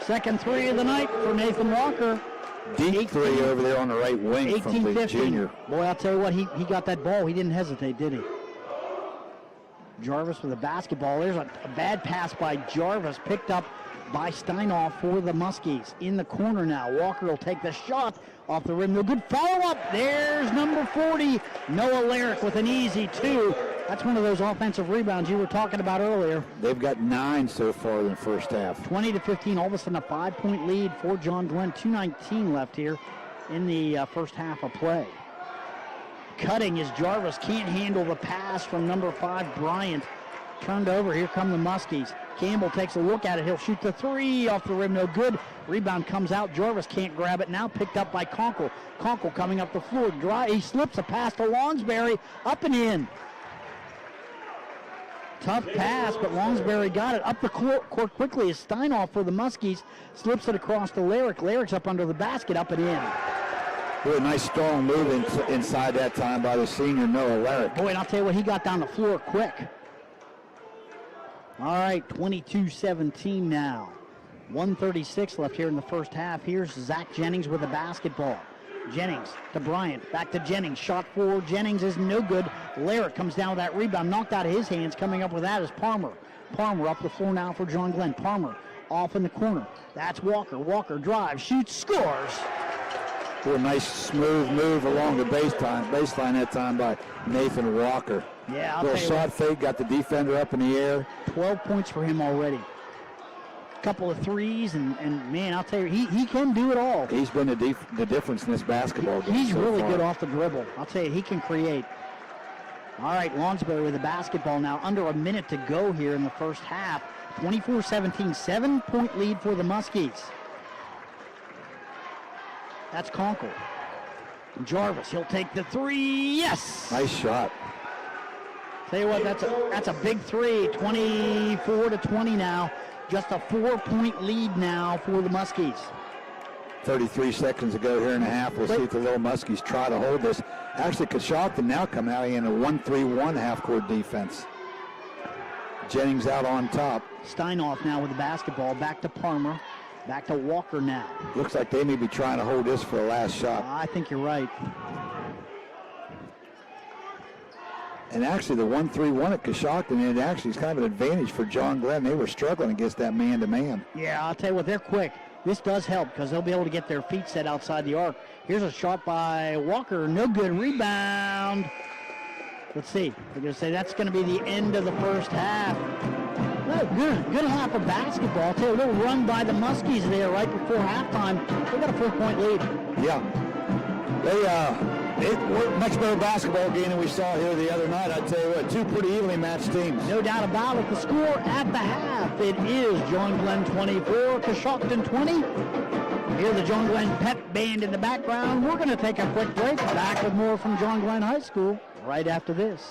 Second three of the night for Nathan Walker. Deep three over there on the right wing from the junior. Boy, I'll tell you what, he got that ball. He didn't hesitate, did he? Jarvis with the basketball. There's a bad pass by Jarvis, picked up by Steinoff for the Muskies. In the corner now. Walker will take the shot off the rim. No good follow-up. There's number 40, Noah Larrick with an easy 2. That's one of those offensive rebounds you were talking about earlier. They've got 9 so far in the first half. 20-15, all of a sudden a 5-point lead for John Glenn. 2:19 left here in the first half of play. Cutting is Jarvis. Can't handle the pass from number 5, Bryant. Turned over. Here come the Muskies. Campbell takes a look at it. He'll shoot the 3 off the rim. No good. Rebound comes out. Jarvis can't grab it. Now picked up by Conkle. Conkle coming up the floor. He slips a pass to Longsbury. Up and in. Tough pass, but Longsbury got it. Up the court quickly is Steinoff for the Muskies. Slips it across to Larrick. Larrick's up under the basket, up and in. Really nice, strong move inside that time by the senior Noah Larrick. Boy, and I'll tell you what, he got down the floor quick. All right, 22-17 now. 1:36 left here in the first half. Here's Zach Jennings with the basketball. Jennings to Bryant, back to Jennings. Shot for Jennings is no good. Larrick comes down with that rebound, knocked out of his hands. Coming up with that is Palmer. Palmer up the floor now for John Glenn. Palmer off in the corner. That's Walker. Walker drives, shoots, scores. A nice smooth move along the baseline that time by Nathan Walker. Yeah, I'll little tell you shot fake, got the defender up in the air. 12 points for him already. Couple of threes, and man, I'll tell you, he can do it all. He's been the difference in this basketball game. He's so really far. good off the dribble. I'll tell you, he can create. All right, Lonsberry with the basketball now. Under a minute to go here in the first half. 24-17, 7-point lead for the Muskies. That's Conkle. Jarvis, he'll take the three. Yes! Nice shot. Tell you what, that's a big three. 24-20 now. Just a 4-point lead now for the Muskies. 33 seconds to go here in the half. We'll see if the little Muskies try to hold this. Actually, Coshocton now come out in a 1-3-1 half-court defense. Jennings out on top. Steinoff now with the basketball. Back to Palmer. Back to Walker now. Looks like they may be trying to hold this for the last shot. I think you're right. And actually, the 1-3-1 at Coshocton, it actually is kind of an advantage for John Glenn. They were struggling against that man-to-man. Yeah, I'll tell you what, they're quick. This does help because they'll be able to get their feet set outside the arc. Here's a shot by Walker. No good. Rebound. Let's see. They're going to say that's going to be the end of the first half. No, good half of basketball. I'll tell you, a little run by the Muskies there right before halftime. They got a 4-point lead. Yeah. It worked much better basketball game than we saw here the other night. I'd tell you what, two pretty evenly matched teams. No doubt about it. The score at the half, it is John Glenn 24, Coshocton 20. Hear the John Glenn pep band in the background. We're going to take a quick break. Back with more from John Glenn High School right after this.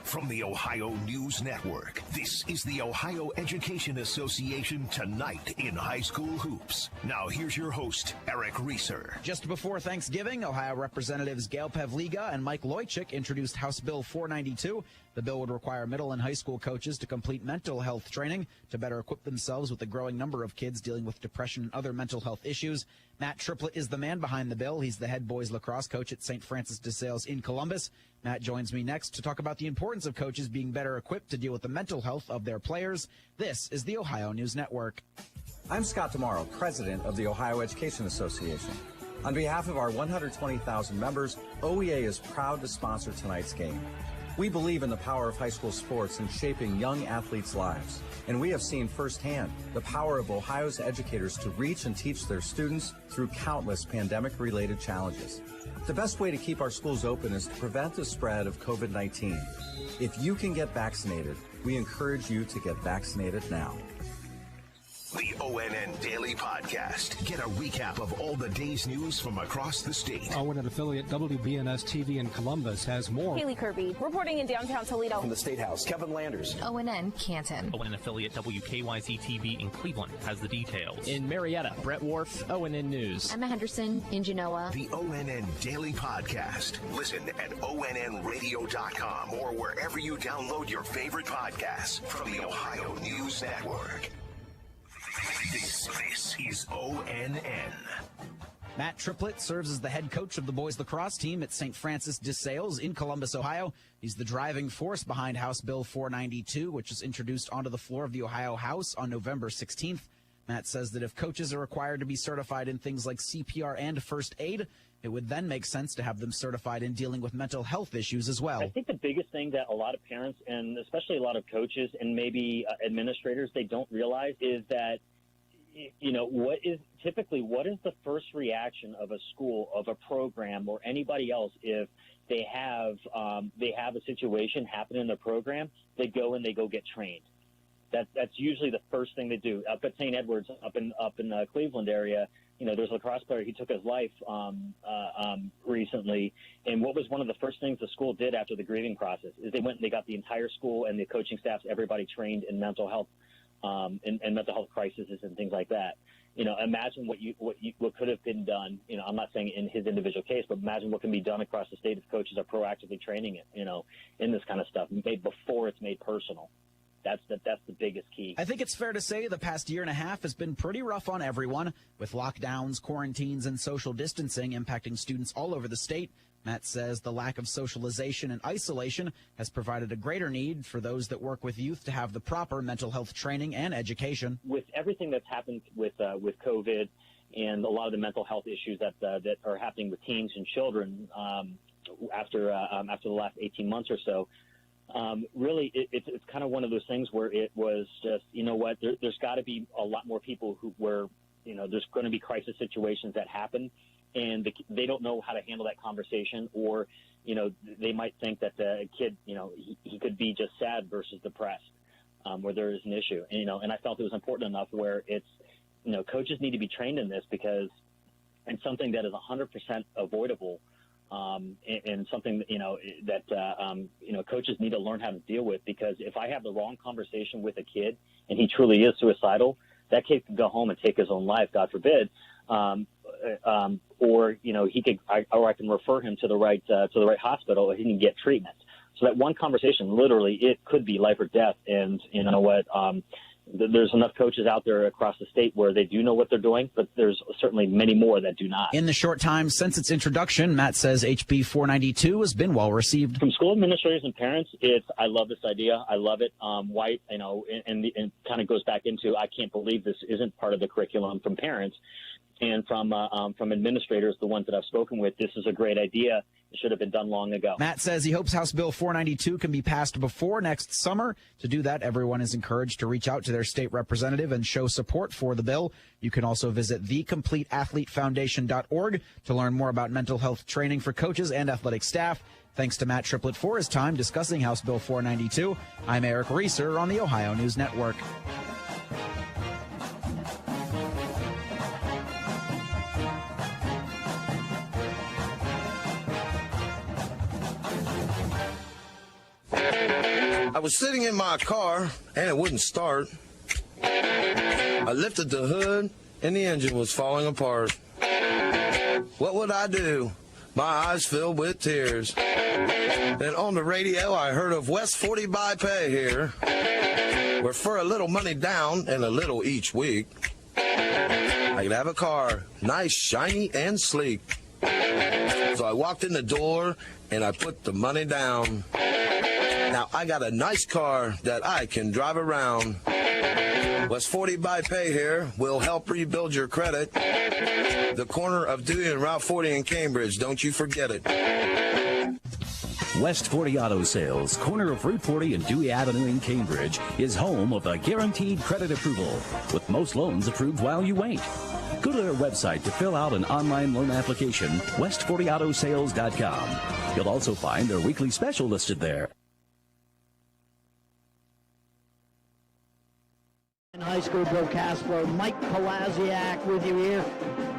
From the Ohio News Network, this is the Ohio Education Association Tonight in High School Hoops. Now here's your host, Eric Reeser. Just before Thanksgiving, Ohio Representatives Gail Pavliga and Mike Loychik introduced House Bill 492. The bill would require middle and high school coaches to complete mental health training to better equip themselves with the growing number of kids dealing with depression and other mental health issues. Matt Triplett is the man behind the bill. He's the head boys lacrosse coach at St. Francis de Sales in Columbus. Matt joins me next to talk about the importance of coaches being better equipped to deal with the mental health of their players. This is the Ohio News Network. I'm Scott Tomorrow, president of the Ohio Education Association. On behalf of our 120,000 members, OEA is proud to sponsor tonight's game. We believe in the power of high school sports in shaping young athletes' lives, and we have seen firsthand the power of Ohio's educators to reach and teach their students through countless pandemic-related challenges. The best way to keep our schools open is to prevent the spread of COVID-19. If you can get vaccinated, we encourage you to get vaccinated now. The ONN Daily Podcast. Get a recap of all the day's news from across the state. ONN affiliate WBNS TV in Columbus has more. Haley Kirby reporting in downtown Toledo. From the State House, Kevin Landers. ONN Canton. ONN affiliate WKYC TV in Cleveland has the details. In Marietta, Brett Wharf, ONN News. Emma Henderson in Genoa. The ONN Daily Podcast. Listen at ONNradio.com or wherever you download your favorite podcasts from the Ohio News Network. This is ONN. Matt Triplett serves as the head coach of the boys lacrosse team at St. Francis de Sales in Columbus, Ohio. He's the driving force behind House Bill 492, which was introduced onto the floor of the Ohio House on November 16th. Matt says that if coaches are required to be certified in things like CPR and first aid, it would then make sense to have them certified in dealing with mental health issues as well. I think the biggest thing that a lot of parents and especially a lot of coaches and maybe administrators, they don't realize is that, you know, what is the first reaction of a school, of a program, or anybody else if they have a situation happen in their program? They go and they go get trained. That's usually the first thing they do. Up at St. Edwards, up in the Cleveland area, you know, there's a lacrosse player. He took his life recently, and what was one of the first things the school did after the grieving process is they went and they got the entire school and the coaching staffs, everybody trained in mental health and mental health crises and things like that. imagine what could have been done. I'm not saying in his individual case, but imagine what can be done across the state if coaches are proactively training it, in this kind of stuff before it's made personal. That's the biggest key. I think it's fair to say the past year and a half has been pretty rough on everyone, with lockdowns, quarantines, and social distancing impacting students all over the state. Matt says the lack of socialization and isolation has provided a greater need for those that work with youth to have the proper mental health training and education. With everything that's happened with COVID and a lot of the mental health issues that are happening with teens and children after the last 18 months or so, really it's kind of one of those things where it was just, there's got to be a lot more people where there's going to be crisis situations that happen, and they don't know how to handle that conversation, or they might think that the kid he could be just sad versus depressed, where there is an issue, and I felt it was important enough where it's coaches need to be trained in this, because it's something that is 100% avoidable. And something that coaches need to learn how to deal with, because if I have the wrong conversation with a kid and he truly is suicidal, that kid could go home and take his own life, God forbid, or he could, or I can refer him to the right hospital, and he can get treatment. So that one conversation, literally, it could be life or death. And you know what? There's enough coaches out there across the state where they do know what they're doing, but there's certainly many more that do not. In the short time since its introduction, Matt says HB 492 has been well received. From school administrators and parents, I love this idea. I love it. White, and kind of goes back into, I can't believe this isn't part of the curriculum. From parents and from administrators, the ones that I've spoken with, this is a great idea. It should have been done long ago. Matt says he hopes House Bill 492 can be passed before next summer. To do that, everyone is encouraged to reach out to their state representative and show support for the bill. You can also visit thecompleteathletefoundation.org to learn more about mental health training for coaches and athletic staff. Thanks to Matt Triplett for his time discussing House Bill 492. I'm Eric Reeser on the Ohio News Network. I was sitting in my car, and it wouldn't start. I lifted the hood, and the engine was falling apart. What would I do? My eyes filled with tears. Then on the radio, I heard of West 40 by Pay here, where for a little money down and a little each week, I could have a car, nice, shiny, and sleek. So I walked in the door, and I put the money down. Now I got a nice car that I can drive around. West 40 by Pay here will help rebuild your credit. The corner of Dewey and Route 40 in Cambridge, don't you forget it. West 40 Auto Sales, corner of Route 40 and Dewey Avenue in Cambridge, is home of a guaranteed credit approval, with most loans approved while you wait. Go to their website to fill out an online loan application, west40autosales.com. You'll also find their weekly special listed there. High school broadcast for Mike Palaziak with you here.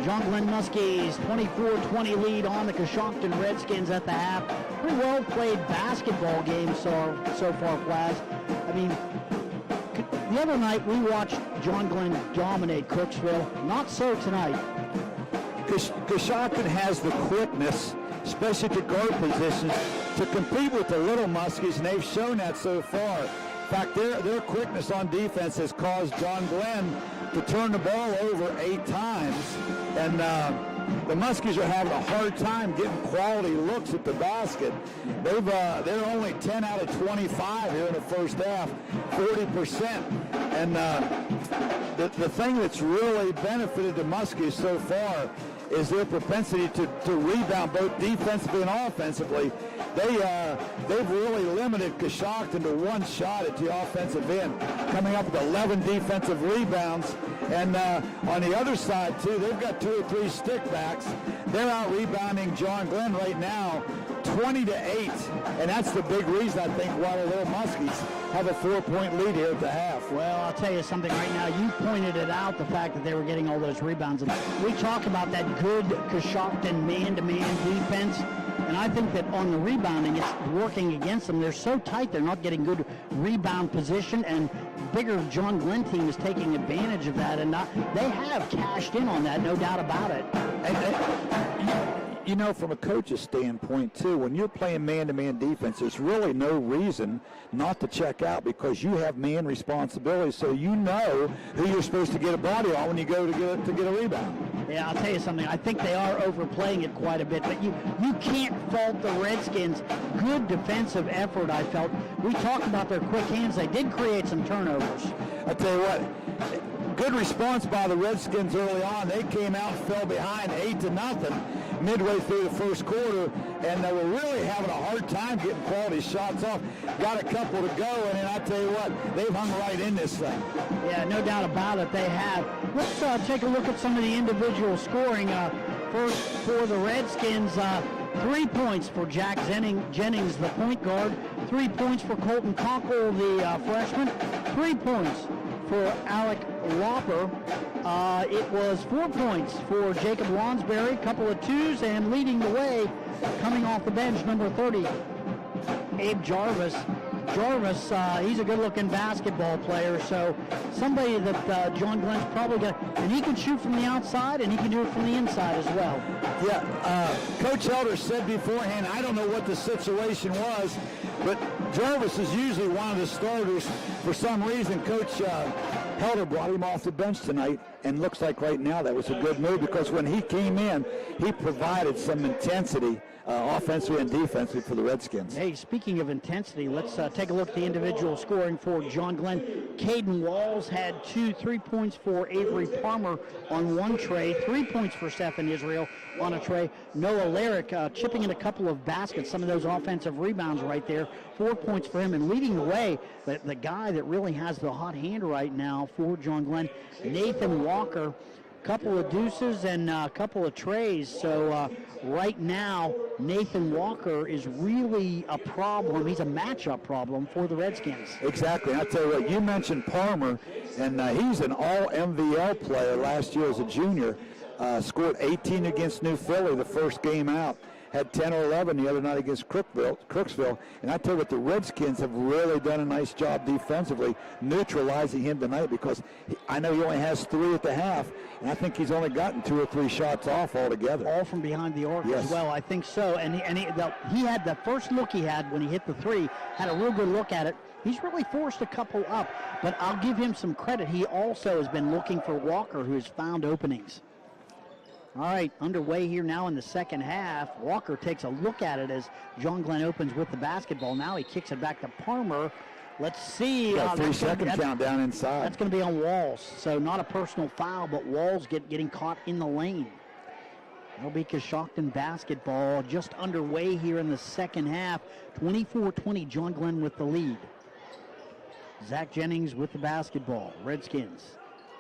John Glenn Muskies 24-20 lead on the Coshocton Redskins at the half. Pretty well played basketball game so far, Plaz. I mean, the other night we watched John Glenn dominate Crooksville. Not so tonight. Coshocton has the quickness, especially to guard positions, to compete with the Little Muskies, and they've shown that so far. In fact, their quickness on defense has caused John Glenn to turn the ball over 8 times. And the Muskies are having a hard time getting quality looks at the basket. They're only 10 out of 25 here in the first half, 40%. And the thing that's really benefited the Muskies so far is their propensity to rebound both defensively and offensively. They've really limited Coshocton to one shot at the offensive end, coming up with 11 defensive rebounds. And on the other side, too, they've got 2 or 3 stickbacks. They're out-rebounding John Glenn right now 20-8. And that's the big reason, I think, why the Little Muskies have a 4-point lead here at the half. Well, I'll tell you something right now. You pointed it out, the fact that they were getting all those rebounds. And we talk about that good Coshocton man-to-man defense. And I think that on the rebounding, it's working against them. They're so tight, they're not getting good rebound position. And bigger John Glenn team is taking advantage of that, and they have cashed in on that, no doubt about it. You know, from a coach's standpoint, too, when you're playing man-to-man defense, there's really no reason not to check out because you have man responsibility, so you know who you're supposed to get a body on when you go to get a rebound. Yeah, I'll tell you something. I think they are overplaying it quite a bit, but you can't fault the Redskins. Good defensive effort, I felt. We talked about their quick hands. They did create some turnovers. I tell you what, good response by the Redskins early on. They came out and fell behind 8-0 midway through the first quarter, and they were really having a hard time getting quality shots off. Got a couple to go, and then I tell you what, they've hung right in this thing. Yeah, no doubt about it, they have. Let's take a look at some of the individual scoring. First, for the Redskins, 3 points for Jack Jennings, the point guard. 3 points for Colton Conkle, the freshman. 3 points for Alec Loper. It was 4 points for Jacob Lonsberry, a couple of twos, and leading the way, coming off the bench, number 30, Abe Jarvis. Jarvis, he's a good-looking basketball player, so somebody that John Glenn's probably got, and he can shoot from the outside, and he can do it from the inside as well. Yeah, Coach Elder said beforehand, I don't know what the situation was, but Jarvis is usually one of the starters. For some reason, Coach Helder brought him off the bench tonight, and looks like right now that was a good move because when he came in, he provided some intensity offensively and defensively for the Redskins. Hey, speaking of intensity, let's take a look at the individual scoring for John Glenn. Caden Walls had 2 3 points for Avery Palmer on one tray, 3 points for Stephen Israel on a tray. Noah Larrick chipping in a couple of baskets, some of those offensive rebounds right there, 4 points for him. And leading the way, the guy that really has the hot hand right now for John Glenn, Nathan Walker, couple of deuces and a couple of trays. So right now, Nathan Walker is really a problem. He's a matchup problem for the Redskins. Exactly. I'll tell you what, you mentioned Palmer, and he's an all-MVL player last year as a junior. Scored 18 against New Philly the first game out. Had 10 or 11 the other night against Crooksville. And I tell you what, the Redskins have really done a nice job defensively neutralizing him tonight because I know he only has 3 at the half, and I think he's only gotten 2 or 3 shots off altogether. All from behind the arc as well, I think so. And he had the first look he had when he hit the 3, had a real good look at it. He's really forced a couple up, but I'll give him some credit. He also has been looking for Walker, who has found openings. All right, underway here now in the second half. Walker takes a look at it as John Glenn opens with the basketball. Now he kicks it back to Palmer. Let's see. Got a 3-second countdown inside. That's going to be on Walls. So not a personal foul, but Walls getting caught in the lane. That'll be Coshocton basketball just underway here in the second half. 24-20, John Glenn with the lead. Zach Jennings with the basketball. Redskins.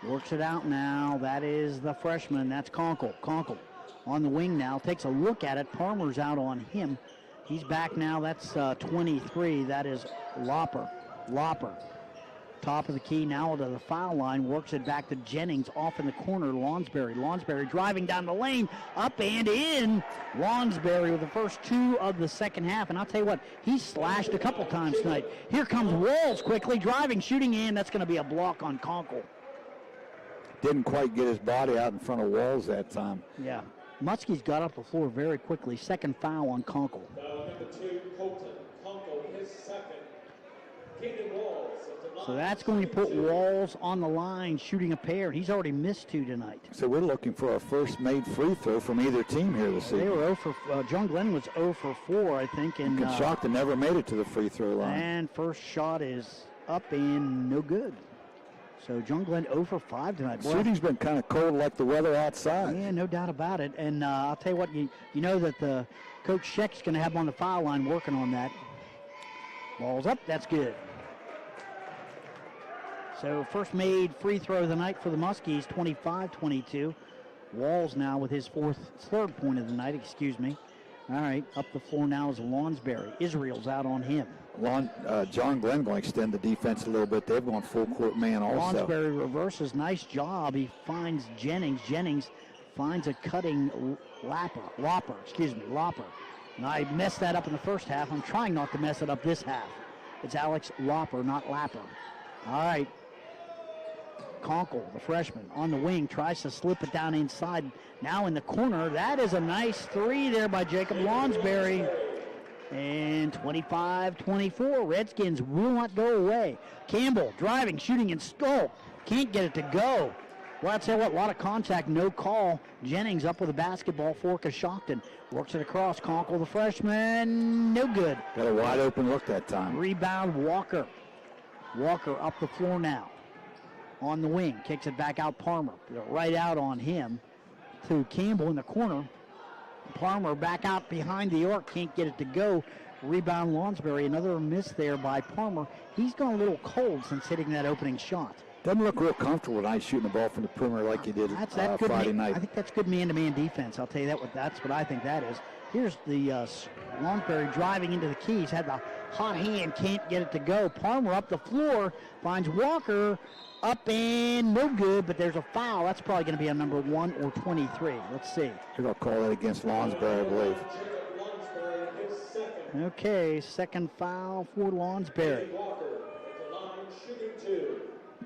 Works it out now. That is the freshman. That's Conkle. Conkle on the wing now. Takes a look at it. Palmer's out on him. He's back now. That's 23. That is Loper. Loper. Top of the key now to the foul line. Works it back to Jennings. Off in the corner. Lonsberry. Lonsberry driving down the lane. Up and in. Lonsberry with the first 2 of the second half. And I'll tell you what, he's slashed a couple times tonight. Here comes Walls quickly. Driving, shooting in. That's going to be a block on Conkle. Didn't quite get his body out in front of Walls that time. Yeah. Muskie's got up the floor very quickly. Second foul on Conkle. Number 2, Colton Conkle, his second. Caden Walls. So that's going to put Walls on the line shooting a pair. He's already missed 2 tonight. So we're looking for our first made free throw from either team here this evening. They were 0 for, John Glenn was 0 for 4, I think. And Coshocton never made it to the free throw line. And first shot is up and no good. So John Glenn 0 for 5 tonight. Boy, shooting's been kind of cold like the weather outside. Yeah, no doubt about it. And I'll tell you what, you know that the Coach Scheck's going to have him on the foul line working on that. Ball's up. That's good. So first made free throw of the night for the Muskies, 25-22. Walls now with his third point of the night, excuse me. All right, up the floor now is Lonsberry. Israel's out on him. John Glenn going to extend the defense a little bit. They've gone full court man also. Lonsberry reverses. Nice job. He finds Jennings. Jennings finds a cutting Loper. And I messed that up in the first half. I'm trying not to mess it up this half. It's Alex Loper, not Lapper. All right. Conkle, the freshman, on the wing, tries to slip it down inside. Now in the corner. That is a nice three there by Jacob Lonsberry. And 25-24. Redskins will not go away. Campbell driving, shooting, and Skull. Can't get it to go. Well, I'll tell you what, a lot of contact, no call. Jennings up with a basketball for Coshocton. Works it across. Conkle, the freshman, no good. Got a wide open look that time. Rebound, Walker. Walker up the floor now. On the wing, kicks it back out, Palmer. Right out on him to Campbell in the corner. Palmer back out behind the arc, can't get it to go. Rebound, Lonsberry. Another miss there by Palmer. He's gone a little cold since hitting that opening shot. Doesn't look real comfortable tonight shooting the ball from the perimeter like he did Friday night. I think that's good man-to-man defense. I'll tell you that. That's what I think that is. Here's the Lonsberry driving into the key. He's had the hot hand, can't get it to go. Palmer up the floor, finds Walker. Up and no good, but there's a foul. That's probably going to be on number 1 or 23. Let's see. They're going to call that against Lonsberry, I believe. Okay, second foul for Lonsberry.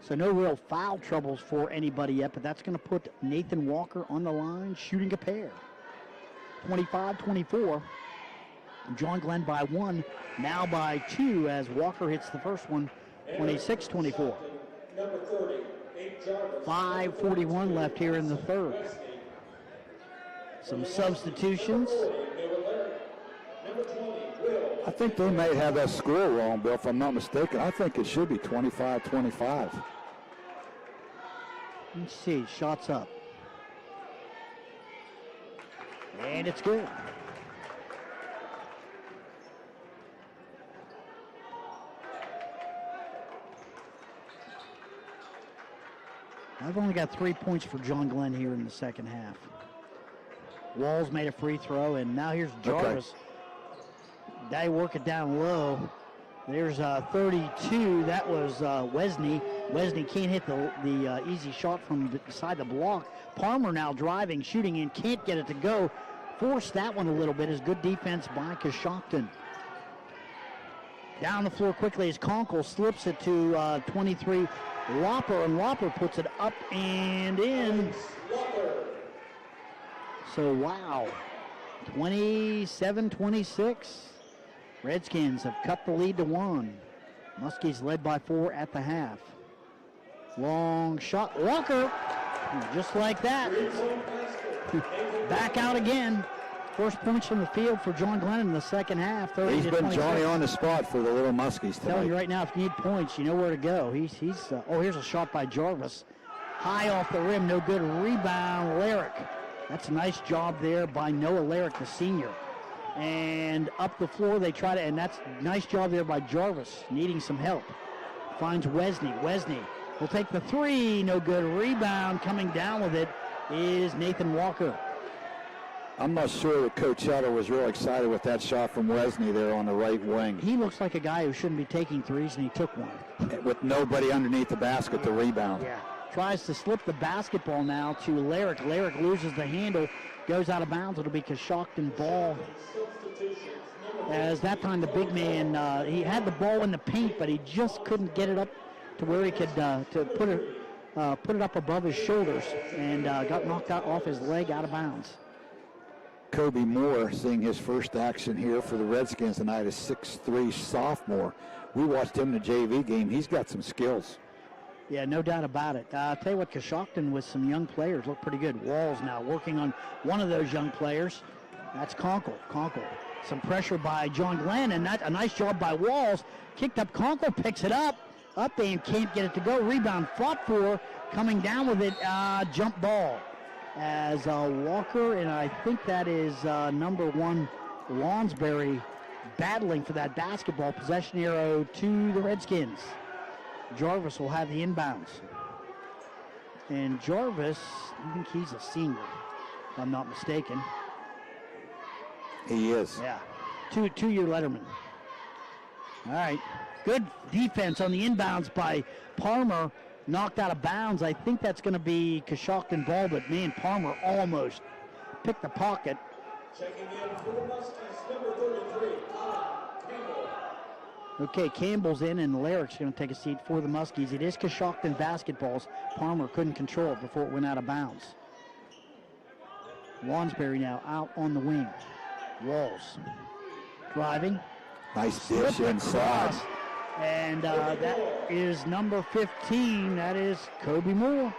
So no real foul troubles for anybody yet, but that's going to put Nathan Walker on the line, shooting a pair. 25-24. John Glenn by 1, now by 2 as Walker hits the first one, 26-24. 5:41 left here in the third. Some substitutions. I think they may have that score wrong, Bill, if I'm not mistaken. I think it should be 25-25. Let's see, shots up. And it's good. I've only got 3 points for John Glenn here in the second half. Walls made a free throw, and now here's Jarvis. Okay. They work it down low. There's 32. That was Wesney. Wesney can't hit the easy shot from beside the block. Palmer now driving, shooting, and can't get it to go. Forced that one a little bit. Is good defense by Coshocton. Down the floor quickly as Conkle slips it to 23. Lopper, and Lopper puts it up and in. So, wow. 27-26. Redskins have cut the lead to 1. Muskies led by 4 at the half. Long shot. Walker, just like that. Back out again. First points from the field for John Glenn in the second half. He's been Johnny on the spot for the Little Muskies tonight. Telling you right now, if you need points, you know where to go. Here's a shot by Jarvis. High off the rim, no good. Rebound, Larrick. That's a nice job there by Noah Larrick, the senior. And up the floor they try to, and that's a nice job there by Jarvis, needing some help. Finds Wesney. Wesney will take the three, no good. Rebound, coming down with it is Nathan Walker. I'm not sure that Coach Hutter was real excited with that shot from Wesney there on the right wing. He looks like a guy who shouldn't be taking threes, and he took one. With nobody underneath the basket to rebound. Yeah. Tries to slip the basketball now to Larrick. Larrick loses the handle, goes out of bounds. It'll be Coshocton ball. As that time the big man, he had the ball in the paint, but he just couldn't get it up to where he could to put it up above his shoulders, and got knocked out off his leg out of bounds. Kobe Moore seeing his first action here for the Redskins tonight, a 6'3" sophomore. We watched him in the JV game. He's got some skills. Yeah, no doubt about it. I'll tell you what, Coshocton with some young players look pretty good. Walls now working on one of those young players. That's Conkle. Conkle. Some pressure by John Glenn, and that's a nice job by Walls. Kicked up, Conkle picks it up and can't get it to go. Rebound fought for, coming down with it, jump ball. As Walker, and I think that is number 1, Lonsberry, battling for that basketball. Possession arrow to the Redskins. Jarvis will have the inbounds. And Jarvis, I think he's a senior, if I'm not mistaken. He is. Yeah, two-year letterman. All right, good defense on the inbounds by Palmer. Knocked out of bounds. I think that's going to be Coshocton ball, but man, Palmer almost picked the pocket. Checking in for the Muskies, number 33, Campbell. Okay, Campbell's in, and Larrick's going to take a seat for the Muskies. It is Coshocton basketballs. Palmer couldn't control it before it went out of bounds. Lonsberry now out on the wing. Walls driving. Nice dish inside. And that is number 15. That is Kobe Moore.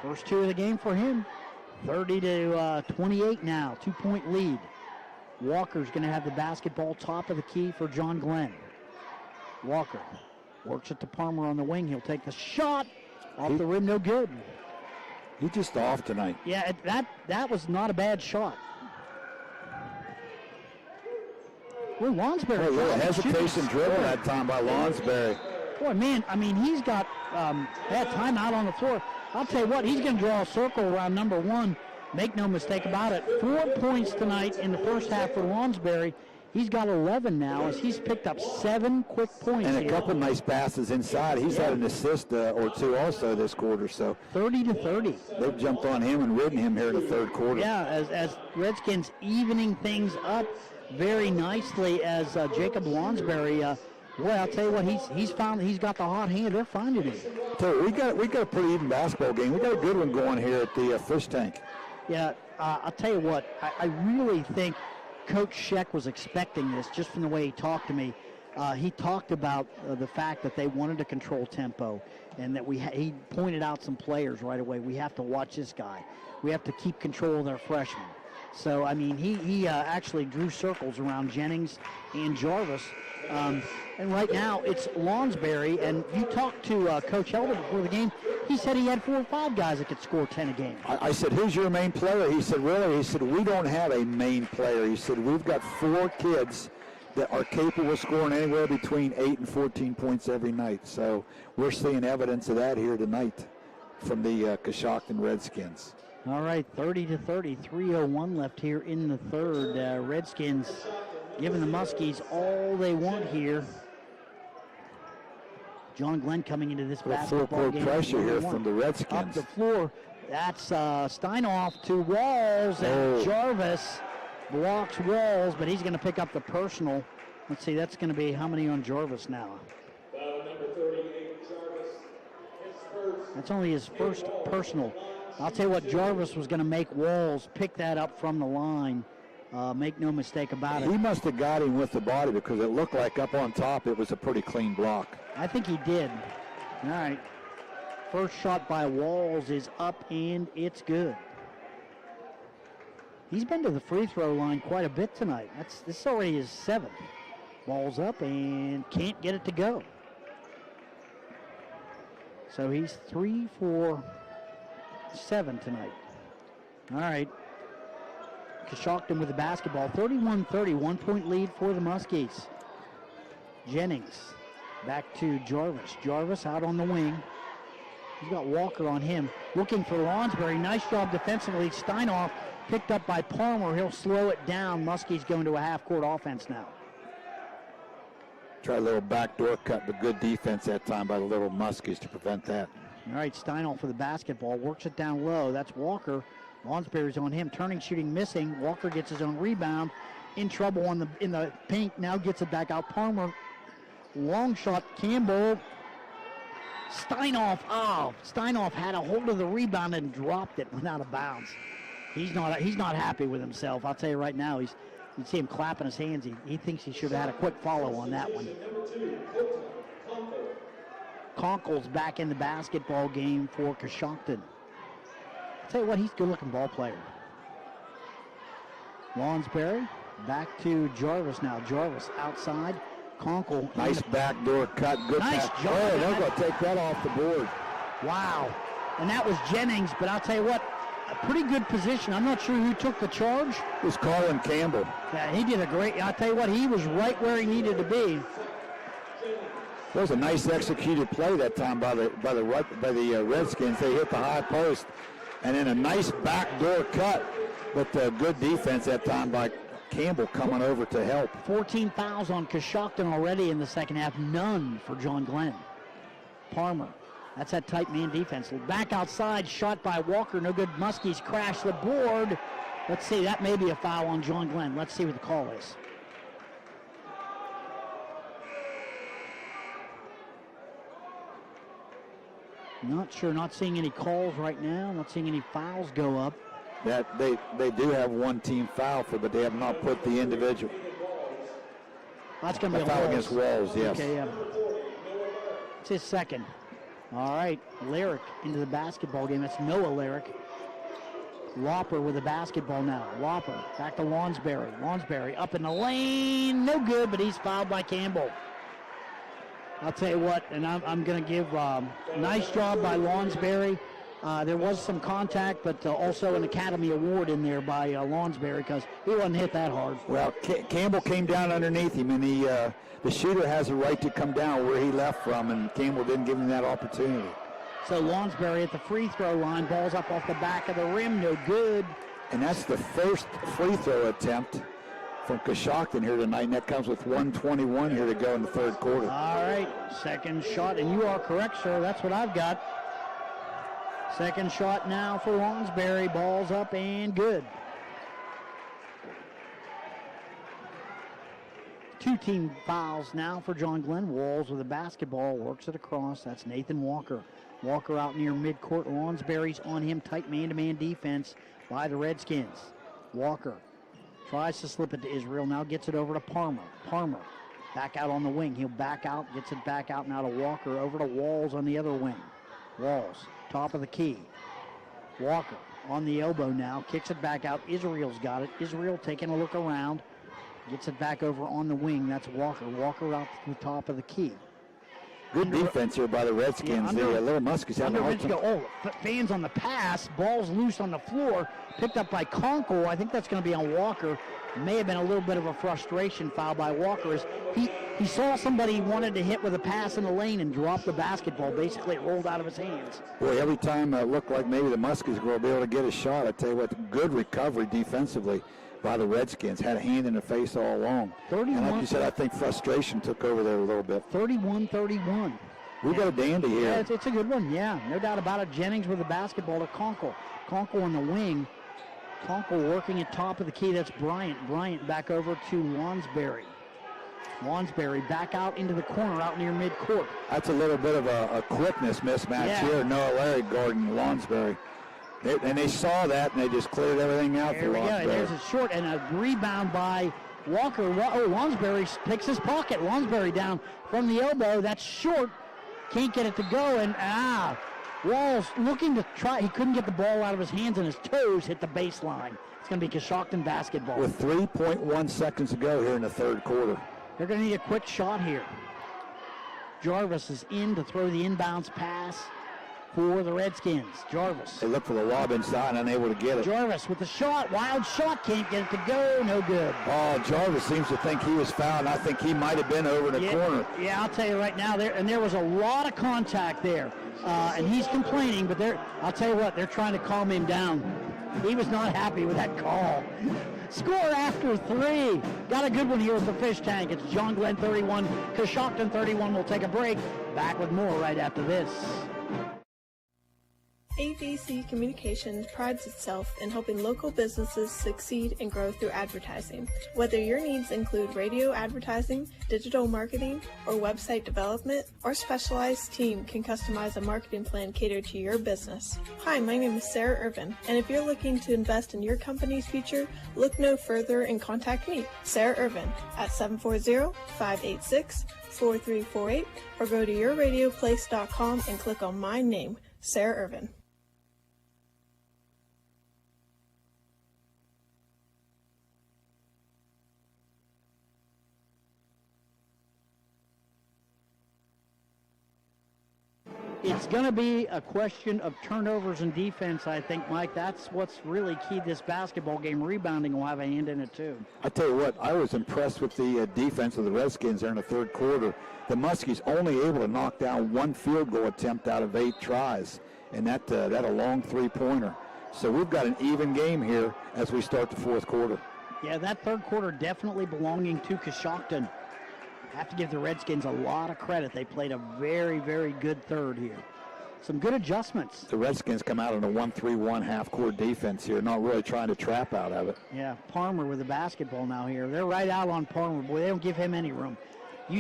First two of the game for him. 30-28 now. 2-point lead. Walker's going to have the basketball top of the key for John Glenn. Walker works it to Palmer on the wing. He'll take the shot off the rim. No good. He's just off tonight. Yeah, that was not a bad shot. Well, Lonsberry. A little hesitation driven that time by Lonsberry. Boy, man, I mean, he's got that timeout on the floor. I'll tell you what, he's going to draw a circle around number one. Make no mistake about it. 4 points tonight in the first half for Lonsberry. He's got 11 now as he's picked up 7 quick points. And a couple nice passes inside. He's had an assist or two also this quarter. So 30-30. They've jumped on him and ridden him here in the third quarter. Yeah, as Redskins evening things up very nicely as Jacob Lonsberry. Boy, I'll tell you what, he's got the hot hand. They're finding him. So we got a pretty even basketball game. We got a good one going here at the fish tank. Yeah, I'll tell you what, I really think Coach Scheck was expecting this just from the way he talked to me. He talked about the fact that they wanted to control tempo and that he pointed out some players right away. We have to watch this guy. We have to keep control of their freshmen. So, I mean, he actually drew circles around Jennings and Jarvis. And right now it's Lonsberry. And you talked to Coach Elder before the game. He said he had 4 or 5 guys that could score 10 a game. I said, who's your main player? He said, really? He said, we don't have a main player. He said, we've got 4 kids that are capable of scoring anywhere between 8 and 14 points every night. So we're seeing evidence of that here tonight from the Coshocton Redskins. All right, 30-30, 3:01 left here in the third. Redskins giving the Muskies all they want here. John Glenn coming into this basketball game. Pressure here from the Redskins. Up the floor, that's Steinoff to Walls, and Jarvis blocks Walls, but he's going to pick up the personal. Let's see, that's going to be how many on Jarvis now? Number 38, Jarvis, his first. That's only his first personal. I'll tell you what, Jarvis was going to make Walls pick that up from the line. Make no mistake about it. He must have got him with the body because it looked like up on top it was a pretty clean block. I think he did. All right. First shot by Walls is up, and it's good. He's been to the free throw line quite a bit tonight. This already is 7th. Ball's up and can't get it to go. So he's 3 for 7 tonight. All right. Coshocton with the basketball. 31-30, 1-point lead for the Muskies. Jennings back to Jarvis. Jarvis out on the wing. He's got Walker on him. Looking for Lonsberry. Nice job defensively. Steinoff picked up by Palmer. He'll slow it down. Muskies going to a half-court offense now. Try a little backdoor cut, but good defense that time by the little Muskies to prevent that. All right, Steinoff for the basketball. Works it down low. That's Walker. Lonsberry's on him. Turning, shooting, missing. Walker gets his own rebound. In trouble in the paint. Now gets it back out. Palmer. Long shot. Campbell. Steinoff. Oh, Steinoff had a hold of the rebound and dropped it. Went out of bounds. He's not happy with himself. I'll tell you right now. You see him clapping his hands. He thinks he should have had a quick follow on that one. Conkle's back in the basketball game for Coshocton. I'll tell you what, he's a good-looking ball player. Lonsberry back to Jarvis now. Jarvis outside. Conkle. Nice backdoor cut. Good nice pass. jump. Oh, they're going to take that off the board. Wow. And that was Jennings, but I'll tell you what, a pretty good position. I'm not sure who took the charge. It was Colin Campbell. Yeah, he did a great, I'll tell you what, he was right where he needed to be. That was a nice executed play that time by the Redskins. They hit the high post, and then a nice backdoor cut, but good defense that time by Campbell coming over to help. 14 fouls on Coshocton already in the second half. None for John Glenn. Palmer. That's that tight man defense. Back outside, shot by Walker. No good. Muskies crash the board. Let's see. That may be a foul on John Glenn. Let's see what the call is. Not sure, not seeing any calls right now, not seeing any fouls go up. That they do have one team foul for, but they have not put the individual. That's going to be a foul against Walls, yes. Okay, yeah. It's his second. All right, Lyric into the basketball game. That's Noah Lyric. Lopper with the basketball now. Lopper back to Lonsberry. Lonsberry up in the lane. No good, but he's fouled by Campbell. I'll tell you what, and I'm going to give nice job by Lonsberry. There was some contact, but also an Academy Award in there by Lonsberry because he wasn't hit that hard. Well, Campbell came down underneath him, and the shooter has a right to come down where he left from, and Campbell didn't give him that opportunity. So Lonsberry at the free throw line, balls up off the back of the rim, no good. And that's the first free throw attempt from Coshocton here tonight, and that comes with 1:21 here to go in the third quarter. All right, second shot, and you are correct, sir. That's what I've got. Second shot now for Lonsberry. Ball's up and good. Two team fouls now for John Glenn. Walls with the basketball, works it across. That's Nathan Walker. Walker out near midcourt. Lonsberry's on him. Tight man-to-man defense by the Redskins. Walker tries to slip it to Israel. Now gets it over to Palmer. Palmer back out on the wing. He'll back out, gets it back out now to Walker. Over to Walls on the other wing. Walls, top of the key. Walker on the elbow now. Kicks it back out. Israel's got it. Israel taking a look around. Gets it back over on the wing. That's Walker. Walker out to the top of the key. Good defense here by the Redskins. The Little Muskies having a hard time. Fans on the pass. Ball's loose on the floor. Picked up by Conkle. I think that's going to be on Walker. May have been a little bit of a frustration foul by Walker as he saw somebody he wanted to hit with a pass in the lane and dropped the basketball. Basically, it rolled out of his hands. Boy, every time it looked like maybe the Muskies will be able to get a shot. I tell you what, good recovery defensively by the Redskins. Had a hand in the face all along. 31. And like you said, I think frustration took over there a little bit. 31-31. We've got a dandy here. Yeah, it's a good one, yeah. No doubt about it. Jennings with the basketball to Conkle. Conkle on the wing. Conkle working at top of the key. That's Bryant. Bryant back over to Lonsberry. Lonsberry back out into the corner out near midcourt. That's a little bit of a quickness mismatch here. Noah Larry Gordon, Lonsberry. They saw that, and they just cleared everything out for Lonsberry. There's a short and a rebound by Walker. Lonsberry picks his pocket. Lonsberry down from the elbow. That's short. Can't get it to go, and Walls looking to try. He couldn't get the ball out of his hands, and his toes hit the baseline. It's going to be Coshocton basketball. With 3.1 seconds to go here in the third quarter. They're going to need a quick shot here. Jarvis is in to throw the inbounds pass for the Redskins. Jarvis. They look for the lob inside, unable to get it. Jarvis with the shot. Wild shot. Can't get it to go. No good. Oh, Jarvis seems to think he was fouled. I think he might have been over the corner. Yeah, I'll tell you right now. There was a lot of contact there. And he's complaining, but I'll tell you what, they're trying to calm him down. He was not happy with that call. Score after 3. Got a good one here with the fish tank. It's John Glenn 31, Coshocton 31. We'll take a break. Back with more right after this. ABC Communications prides itself in helping local businesses succeed and grow through advertising. Whether your needs include radio advertising, digital marketing, or website development, our specialized team can customize a marketing plan catered to your business. Hi, my name is Sarah Irvin, and if you're looking to invest in your company's future, look no further and contact me, Sarah Irvin, at 740-586-4348, or go to yourradioplace.com and click on my name, Sarah Irvin. It's going to be a question of turnovers and defense, I think, Mike. That's what's really key this basketball game. Rebounding will have a hand in it, too. I tell you what, I was impressed with the defense of the Redskins there in the third quarter. The Muskies only able to knock down one field goal attempt out of 8 tries, and that a long three-pointer. So we've got an even game here as we start the fourth quarter. Yeah, that third quarter definitely belonging to Coshocton. Have to give the Redskins a lot of credit. They played a very, very good third here. Some good adjustments. The Redskins come out in a 1-3-1 half-court defense here, not really trying to trap out of it. Yeah, Palmer with the basketball now here. They're right out on Palmer. Boy, they don't give him any room.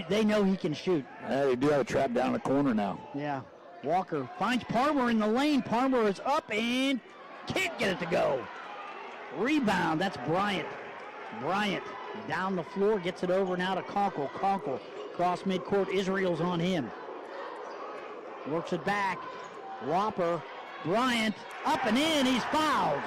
They know he can shoot. They do have a trap down the corner now. Yeah. Walker finds Palmer in the lane. Palmer is up and can't get it to go. Rebound, that's Bryant. Bryant down the floor, gets it over now to Conkle. Conkle cross midcourt, Israel's on him. Works it back. Whopper, Bryant, up and in, he's fouled.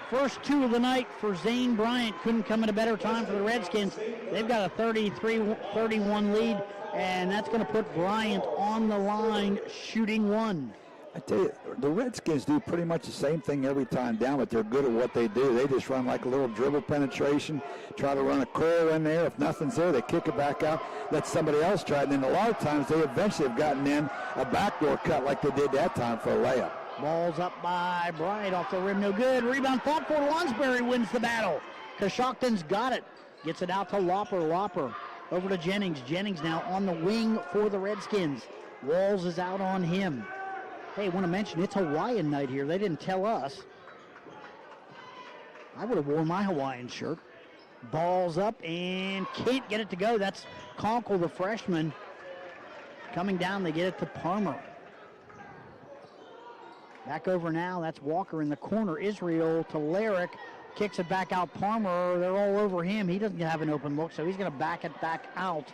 First two of the night for Zane Bryant. Couldn't come at a better time for the Redskins. They've got a 33-31 lead, and that's going to put Bryant on the line shooting one. I tell you, the Redskins do pretty much the same thing every time down, but they're good at what they do. They just run like a little dribble penetration, try to run a curl in there. If nothing's there, they kick it back out, let somebody else try it. And then a lot of times they eventually have gotten in a backdoor cut like they did that time for a layup. Ball's up by Bryant off the rim, no good. Rebound fought for. Lonsberry wins the battle. Coshocton's got it. Gets it out to Lopper. Lopper over to Jennings. Jennings now on the wing for the Redskins. Walls is out on him. Hey, I want to mention it's Hawaiian night here. They didn't tell us. I would have worn my Hawaiian shirt. Ball's up and can't get it to go. That's Conkle, the freshman. Coming down, they get it to Palmer. Back over now, that's Walker in the corner. Israel to Larrick, kicks it back out. Palmer, they're all over him. He doesn't have an open look, so he's going to back it back out.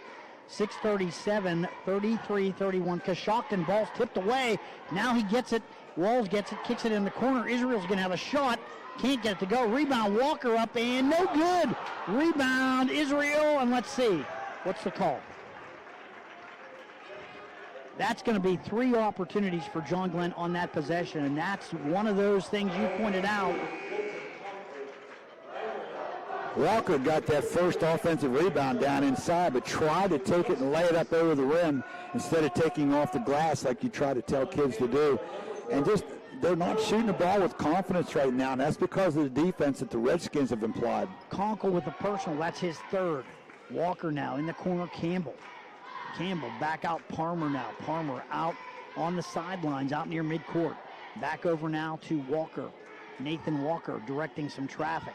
6:37, 33-31. Coshocton, ball's tipped away. Now he gets it. Walls gets it, kicks it in the corner. Israel's going to have a shot. Can't get it to go. Rebound, Walker up and no good. Rebound, Israel, and let's see. What's the call? That's going to be 3 opportunities for John Glenn on that possession, and that's one of those things you pointed out. Walker got that first offensive rebound down inside, but tried to take it and lay it up over the rim instead of taking off the glass like you try to tell kids to do. And just, they're not shooting the ball with confidence right now, and that's because of the defense that the Redskins have implied. Conkle with the personal, that's his third. Walker now in the corner, Campbell. Campbell back out Palmer now. Palmer out on the sidelines, out near midcourt. Back over now to Walker. Nathan Walker directing some traffic.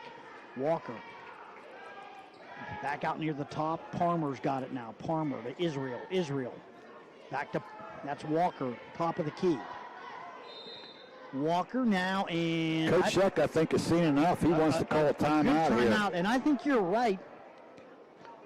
Walker back out near the top. Palmer's got it now. Palmer to Israel. Israel back to, that's Walker, top of the key. Walker now, and Coach Sheck, I think, has seen enough. He wants to call a timeout here. And I think you're right.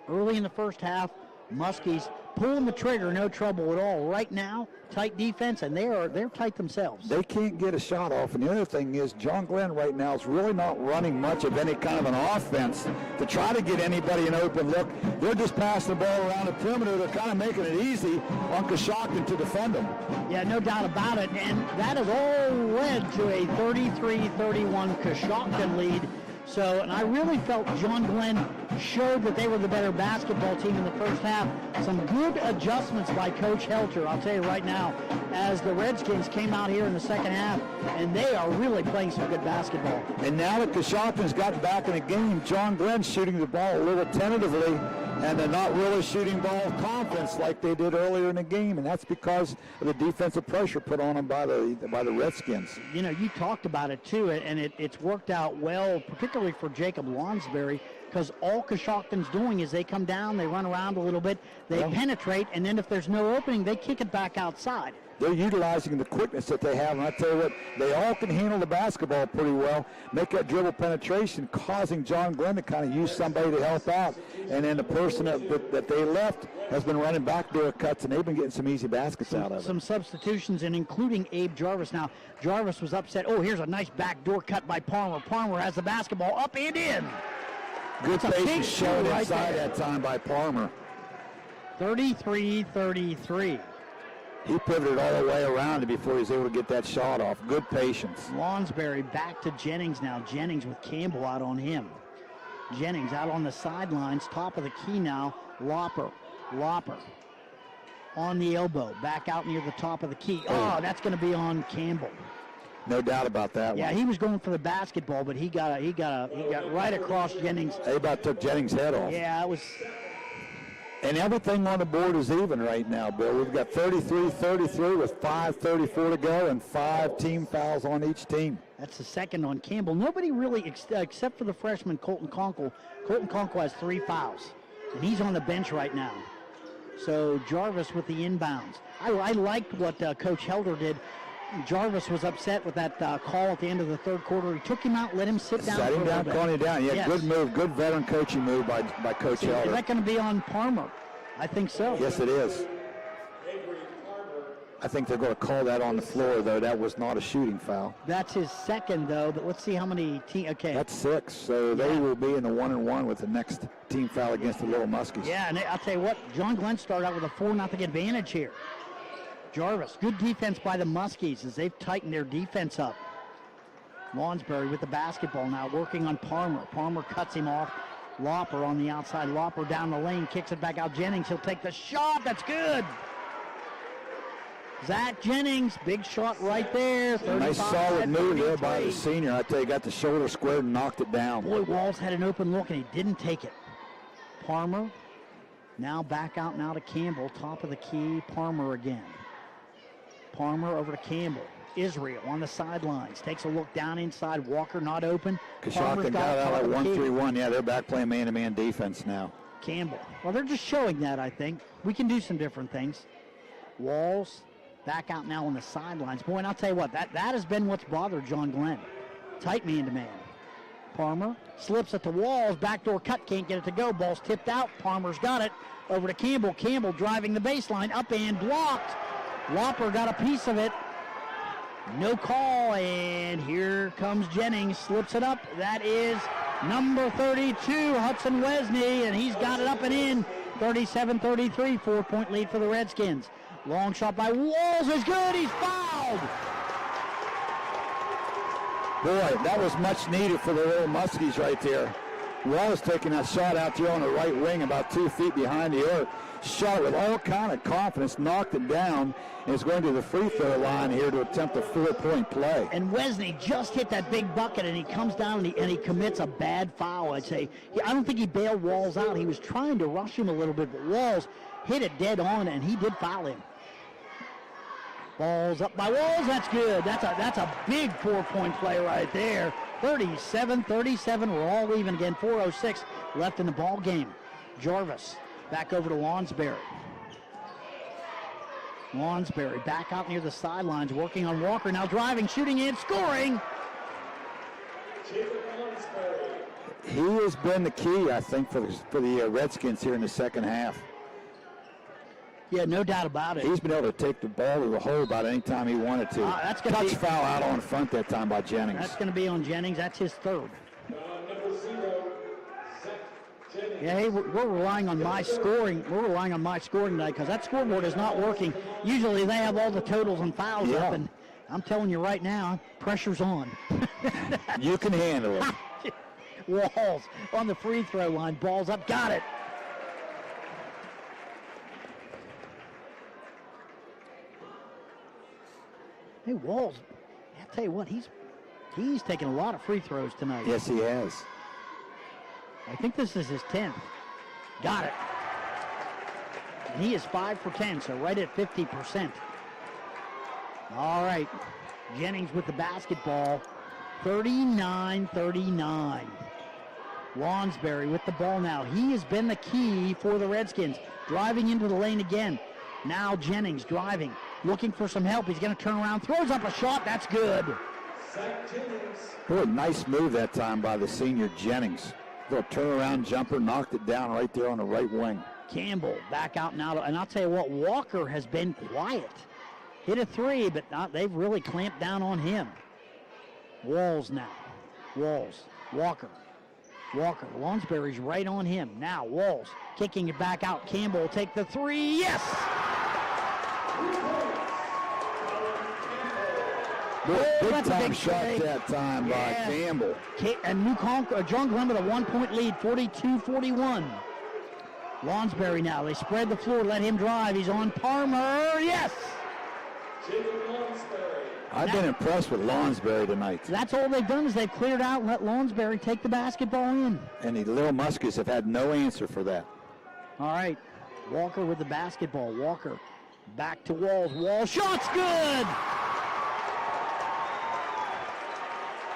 Early in the first half, Muskies pulling the trigger, no trouble at all. Right now, tight defense, and they're tight themselves. They can't get a shot off. And the other thing is, John Glenn right now is really not running much of any kind of an offense to try to get anybody an open look. They're just passing the ball around the perimeter. They're kind of making it easy on Coshocton to defend them. Yeah, no doubt about it. And that has all led to a 33-31 Coshocton lead. So, and I really felt John Glenn showed that they were the better basketball team in the first half. Some good adjustments by Coach Helter, I'll tell you right now, as the Redskins came out here in the second half, and they are really playing some good basketball. And now that Coshocton's gotten back in the game, John Glenn's shooting the ball a little tentatively, and they're not really shooting ball with confidence like they did earlier in the game, and that's because of the defensive pressure put on them by the Redskins. You know, you talked about it too, and it's worked out well, particularly for Jacob Lonsberry, because all Coshocton's doing is they come down, they run around a little bit, they penetrate, and then if there's no opening, they kick it back outside. They're utilizing the quickness that they have, and I tell you what, they all can handle the basketball pretty well, make that dribble penetration, causing John Glenn to kind of use somebody to help out, and then the person that they left has been running backdoor cuts, and they've been getting some easy baskets out of it. Some substitutions, and including Abe Jarvis. Now, Jarvis was upset. Oh, here's a nice backdoor cut by Palmer. Palmer has the basketball up and in. Good patience shown inside that time by Palmer. 33-33. He pivoted all the way around before he was able to get that shot off. Good patience. Lonsberry back to Jennings now. Jennings with Campbell out on him. Jennings out on the sidelines, top of the key now. Lopper on the elbow, back out near the top of the key. Oh, that's going to be on Campbell. No doubt about that one. Yeah, he was going for the basketball, but he got right across Jennings. He about took Jennings' head off. Yeah, it was. And everything on the board is even right now, Bill. We've got 33-33 with 5:34 to go and 5 team fouls on each team. That's the second on Campbell. Nobody really, except for the freshman Colton Conkle. Colton Conkle has 3 fouls, and he's on the bench right now. So Jarvis with the inbounds. I liked what Coach Helder did. Jarvis was upset with that call at the end of the third quarter. He took him out, let him sit down. Sat him down, calmed him down. Yeah, yes. Good move, good veteran coaching move by Coach Helder. Is that going to be on Palmer? I think so. Yes, it is. I think they're going to call that on the floor, though. That was not a shooting foul. That's his second, though, but let's see how many okay. That's 6, so they will be in the 1-and-1 with the next team foul against the Little Muskies. Yeah, and I'll tell you what, John Glenn started out with a 4-0 advantage here. Jarvis, good defense by the Muskies as they've tightened their defense up. Lawnsbury with the basketball now, working on Palmer. Palmer cuts him off. Lopper on the outside. Lopper down the lane, kicks it back out. Jennings, he'll take the shot. That's good. Zach Jennings, big shot right there. Nice solid move there by the senior. I tell you, got the shoulder squared and knocked it down. Boy, Walls had an open look and he didn't take it. Palmer now back out now to Campbell. Top of the key, Palmer again. Palmer over to Campbell. Israel on the sidelines. Takes a look down inside. Walker not open. Coshocton got out at 1-3-1. Yeah, they're back playing man-to-man defense now. Campbell. Well, they're just showing that, I think. We can do some different things. Walls back out now on the sidelines. Boy, and I'll tell you what, that has been what's bothered John Glenn. Tight man-to-man. Palmer slips at the Walls. Backdoor cut, can't get it to go. Ball's tipped out. Palmer's got it. Over to Campbell. Campbell driving the baseline. Up and blocked. Lopper got a piece of it. No call, and here comes Jennings. Slips it up. That is number 32, Hudson Wesney, and he's got it up and in. 37-33, 4-point lead for the Redskins. Long shot by Walls is good. He's fouled. Boy, that was much needed for the Little Muskies right there. Walls taking that shot out there on the right wing about 2 feet behind the arc. Shot with all kind of confidence, knocked it down, and is going to the free throw line here to attempt a 4-point play. And Wesney just hit that big bucket, and he comes down and he commits a bad foul. I'd say I don't think he bailed Walls out. He was trying to rush him a little bit, but Walls hit it dead on, and he did foul him. Ball's up by Walls. That's good. That's a big 4-point play right there. 37-37. We're all even again. 4:06 left in the ball game. Jarvis back over to Lawnsbury. Lawnsbury back out near the sidelines, working on Walker. Now driving, shooting, and scoring. He has been the key, I think, for the Redskins here in the second half. Yeah, no doubt about it. He's been able to take the ball to the hole about any time he wanted to. That's gonna Touch foul out on front that time by Jennings. That's going to be on Jennings. That's his third. Yeah, hey, we're relying on my scoring. We're relying on my scoring tonight because that scoreboard is not working. Usually they have all the totals and fouls up, and I'm telling you right now, pressure's on. You can handle it. Walls on the free throw line. Ball's up. Got it. Hey, Walls, I'll tell you what, he's taking a lot of free throws tonight. Yes, he has. I think this is his 10th. Got it. And he is 5 for 10, so right at 50%. All right, Jennings with the basketball. 39-39. Lawnsbury with the ball now. He has been the key for the Redskins. Driving into the lane again. Now Jennings driving, looking for some help. He's going to turn around, throws up a shot. That's good. Boy, nice move that time by the senior Jennings. Little turnaround jumper, knocked it down right there on the right wing. Campbell back out now. And I'll tell you what, Walker has been quiet. Hit a three, but they've really clamped down on him. Walls now. Walls. Walker. Lawnsbury's right on him. Now Walls kicking it back out. Campbell will take the three. Yes! Big time shot that time by Campbell. And John Glenn with a 1-point lead, 42-41. Lawnsbury now. They spread the floor, let him drive. He's on Palmer. Yes! I've been impressed with Lawnsbury tonight. That's all they've done is they've cleared out and let Lawnsbury take the basketball in. And the Little Muskies have had no answer for that. All right. Walker with the basketball. Walker back to Walls. Walls shot's good!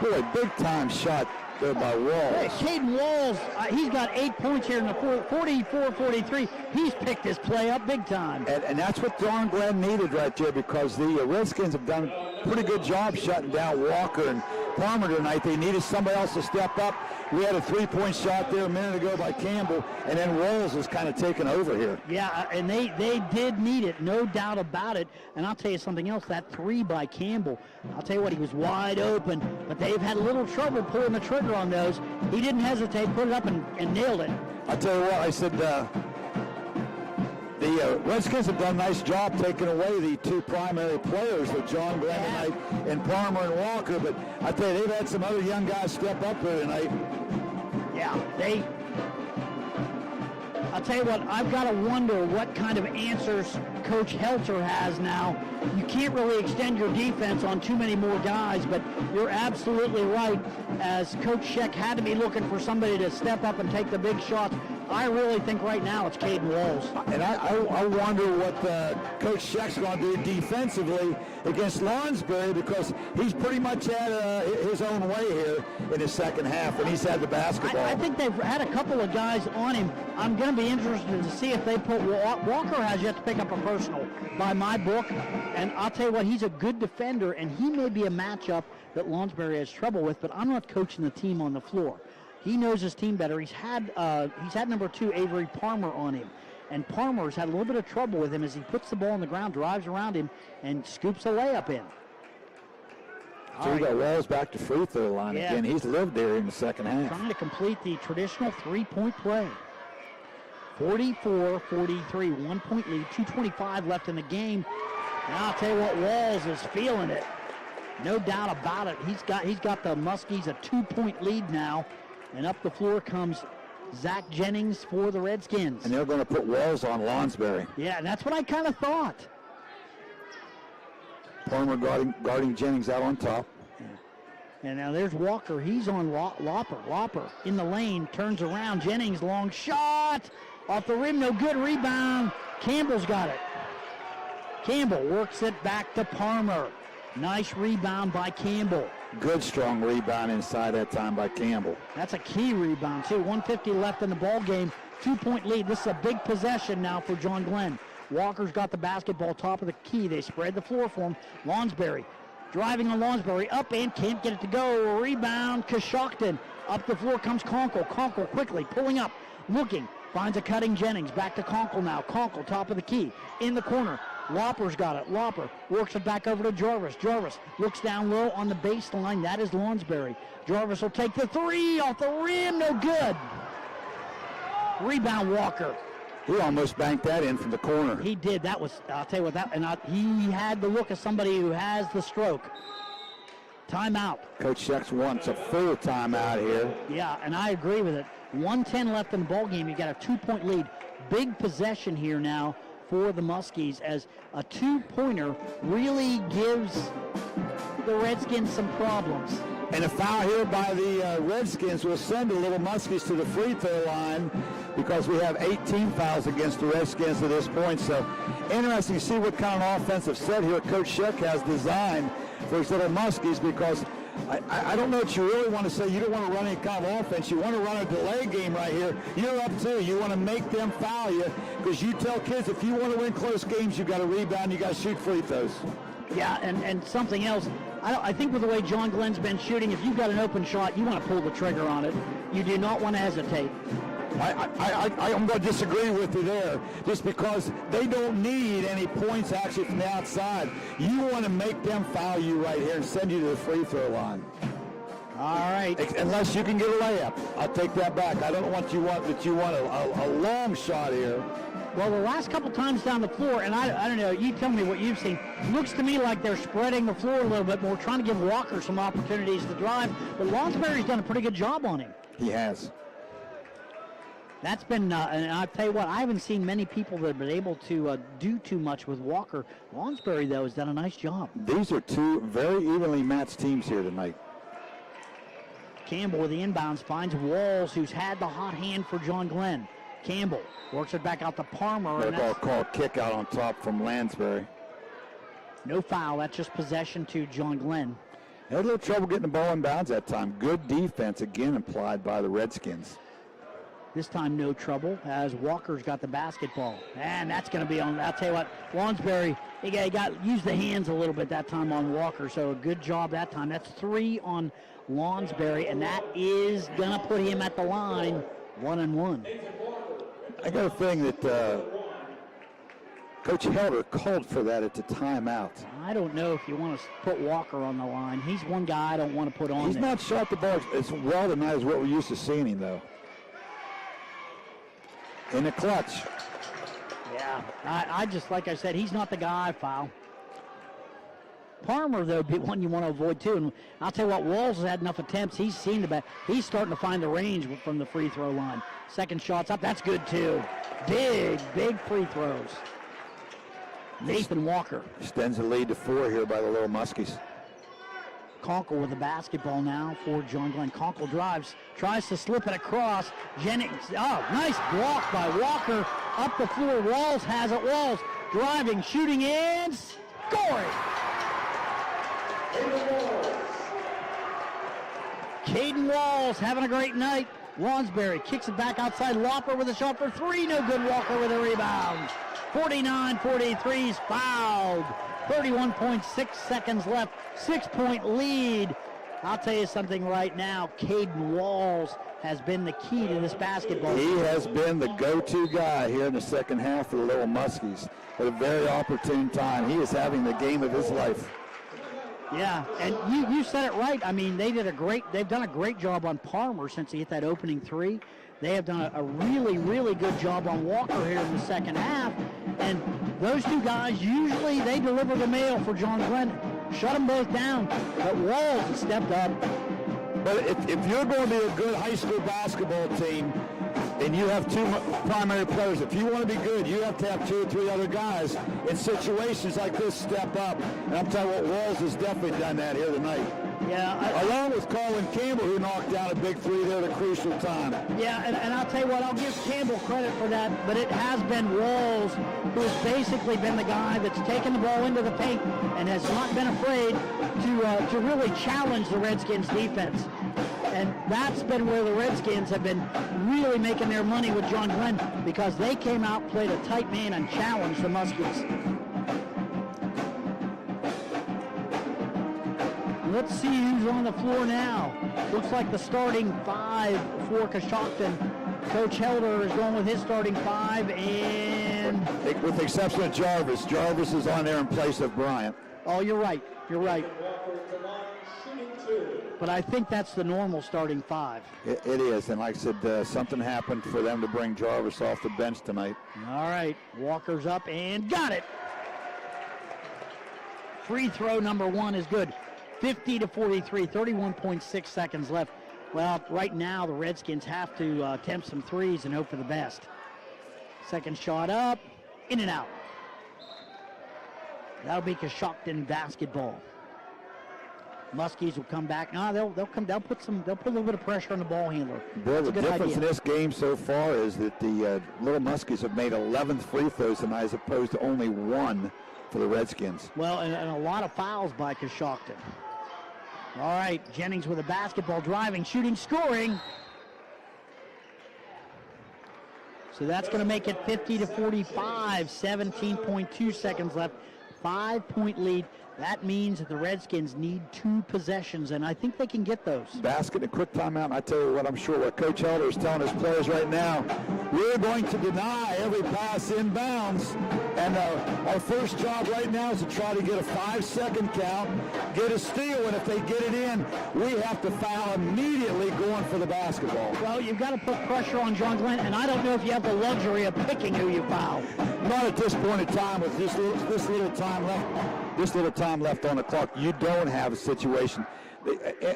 Boy, big time shot there by Walls. Hey, Caden Walls, he's got 8 points here in the 44-43. He's picked his play up big time. And that's what John Glenn needed right there, because the Redskins have done a pretty good job shutting down Walker and Palmer tonight. They needed somebody else to step up. We had a 3-point shot there a minute ago by Campbell, and then Walls was kind of taken over here. Yeah, and they did need it, no doubt about it. And I'll tell you something else, that 3 by Campbell, I'll tell you what, he was wide open, but they've had a little trouble pulling the trigger on those. He didn't hesitate, put it up and nailed it. I'll tell you what, I said, the Redskins have done a nice job taking away the 2 primary players with John Glenn tonight and Palmer and Walker, but I tell you, they've had some other young guys step up here tonight. Yeah, I'll tell you what, I've got to wonder what kind of answers Coach Helter has now. You can't really extend your defense on too many more guys, but you're absolutely right. As Coach Sheck had to be looking for somebody to step up and take the big shots, I really think right now it's Caden Walls. And I wonder what Coach Sheck's going to do defensively against Lonsberry, because he's pretty much had his own way here in his second half when he's had the basketball. I think they've had a couple of guys on him. I'm going to be interested to see if they put Walker has yet to pick up a personal by my book. And I'll tell you what, he's a good defender, and he may be a matchup that Lonsberry has trouble with, but I'm not coaching the team on the floor. He knows his team better. He's had number 2, Avery Palmer, on him. And Palmer's had a little bit of trouble with him as he puts the ball on the ground, drives around him, and scoops a layup in. So we got Walls back to free throw line again. He's lived there in the second half. Trying to complete the traditional 3-point play. 44-43, 1 point lead, 2:25 left in the game. And I'll tell you what, Walls is feeling it. No doubt about it. He's got the Muskies a 2-point lead now. And up the floor comes Zach Jennings for the Redskins. And they're going to put Walls on Lonsberry. Yeah, and that's what I kind of thought. Palmer guarding Jennings out on top. Yeah. And now there's Walker. He's on Lopper in the lane, turns around. Jennings, long shot. Off the rim, no good. Rebound. Campbell's got it. Campbell works it back to Palmer. Nice rebound by Campbell. Good, strong rebound inside that time by Campbell. That's a key rebound, too. 1:50 left in the ball game. 2-point lead. This is a big possession now for John Glenn. Walker's got the basketball, top of the key. They spread the floor for him. Lonsberry driving on Lonsberry. Up and can't get it to go. Rebound, Coshocton. Up the floor comes Conkle. Conkle quickly pulling up, looking. Finds a cutting Jennings. Back to Conkle now. Conkle, top of the key. In the corner. Lopper's got it. Lopper works it back over to Jarvis. Jarvis looks down low on the baseline. That is Lonsberry. Jarvis will take the 3 off the rim. No good. Rebound Walker. He almost banked that in from the corner. He did. That was, I'll tell you what, he had the look of somebody who has the stroke. Timeout. Coach Sheck wants a full timeout here. Yeah, and I agree with it. 1:10 left in the ball game. You got a 2-point lead. Big possession here now for the Muskies, as a 2-pointer really gives the Redskins some problems. And a foul here by the Redskins will send the Little Muskies to the free throw line, because we have 18 fouls against the Redskins at this point. So interesting to see what kind of offensive set here Coach Sheck has designed for his Little Muskies, because I don't know what you really want to say. You don't want to run any kind of offense. You want to run a delay game right here. You're up 2. You want to make them foul you, because you tell kids, if you want to win close games, you got to rebound, you got to shoot free throws. Yeah, and something else. I think with the way John Glenn's been shooting, if you've got an open shot, you want to pull the trigger on it. You do not want to hesitate. I'm going to disagree with you there, just because they don't need any points actually from the outside. You want to make them foul you right here and send you to the free throw line. All right. Unless you can get a layup. I'll take that back. I don't want you want a long shot here. Well, the last couple times down the floor, and I don't know, you tell me what you've seen, looks to me like they're spreading the floor a little bit more, trying to give Walker some opportunities to drive, but Lonsberry's done a pretty good job on him. He has. That's been, and I'll tell you what, I haven't seen many people that have been able to do too much with Walker. Lonsberry, though, has done a nice job. These are 2 very evenly matched teams here tonight. Campbell with the inbounds finds Walls, who's had the hot hand for John Glenn. Campbell works it back out to Palmer. They'll call a kick out on top from Lansbury. No foul. That's just possession to John Glenn. Had a little trouble getting the ball in bounds that time. Good defense again applied by the Redskins. This time no trouble as Walker's got the basketball. And that's going to be on, I'll tell you what, Lonsberry, he got used the hands a little bit that time on Walker, so a good job that time. That's 3 on Lonsberry, and that is going to put him at the line 1-1. I got a thing that Coach Helder called for that at the timeout. I don't know if you want to put Walker on the line. He's one guy I don't want to put on He's there. not shot the ball as well tonight as what we're used to seeing him, though. In the clutch. Yeah, I just, like I said, he's not the guy, foul. Palmer, though, be one you want to avoid, too. And I'll tell you what, Walls has had enough attempts. He's seen the back. He's starting to find the range from the free throw line. Second shot's up. That's good, too. Big free throws. Nathan Walker. Extends the lead to 4 here by the Little Muskies. Conkle with the basketball now for John Glenn. Conkle drives, tries to slip it across. Jennings, nice block by Walker. Up the floor, Walls has it. Walls driving, shooting, and scoring. Caden Walls having a great night. Lonsberry kicks it back outside. Lopper with a shot for 3. No good. Walker with a rebound. 49-43, he's fouled. 31.6 seconds left. 6-point lead. I'll tell you something right now. Caden Walls has been the key to this basketball. He has been the go-to guy here in the second half for the Little Muskies at a very opportune time. He is having the game of his life. Yeah, and you said it right. I mean, they've done a great job on Palmer since he hit that opening 3. They have done a really, really good job on Walker here in the second half. And those two guys, usually they deliver the mail for John Glenn. Shut them both down. But Walls has stepped up. But if you're going to be a good high school basketball team and you have 2 primary players, if you want to be good, you have to have 2 or 3 other guys in situations like this step up. And I'm telling you what, Walls has definitely done that here tonight. Yeah, along with Colin Campbell, who knocked down a big 3 there at a crucial time. Yeah, and I'll tell you what, I'll give Campbell credit for that, but it has been Walls who has basically been the guy that's taken the ball into the paint and has not been afraid to really challenge the Redskins defense. And that's been where the Redskins have been really making their money with John Glenn, because they came out, played a tight man, and challenged the Muskies. Let's see who's on the floor now. Looks like the starting 5 for Coshocton. Coach Helder is going with his starting 5, and with the exception of Jarvis. Jarvis is on there in place of Bryant. Oh, you're right. You're right. But I think that's the normal starting 5. It is, and like I said, something happened for them to bring Jarvis off the bench tonight. All right, Walker's up and got it. Free throw number 1 is good. 50-43, 31.6 seconds left. Well, right now the Redskins have to attempt some threes and hope for the best. Second shot up, in and out. That'll be Coshocton basketball. Muskies will come back. No, they'll put a little bit of pressure on the ball handler. Bill, the difference in this game so far is that the Little Muskies have made 11 free throws tonight as opposed to only 1 for the Redskins. Well, and a lot of fouls by Coshocton. All right, Jennings with a basketball, driving, shooting, scoring. So that's going to make it 50-45, 17.2 seconds left, 5-point lead. That means that the Redskins need 2 possessions, and I think they can get those. Basket and quick timeout, and I tell you what, I'm sure what Coach Helder is telling his players right now, we're going to deny every pass inbounds, and our first job right now is to try to get a 5-second count, get a steal, and if they get it in, we have to foul immediately going for the basketball. Well, you've got to put pressure on John Glenn, and I don't know if you have the luxury of picking who you foul. Not at this point in time with this little time left. This little time left on the clock, you don't have a situation.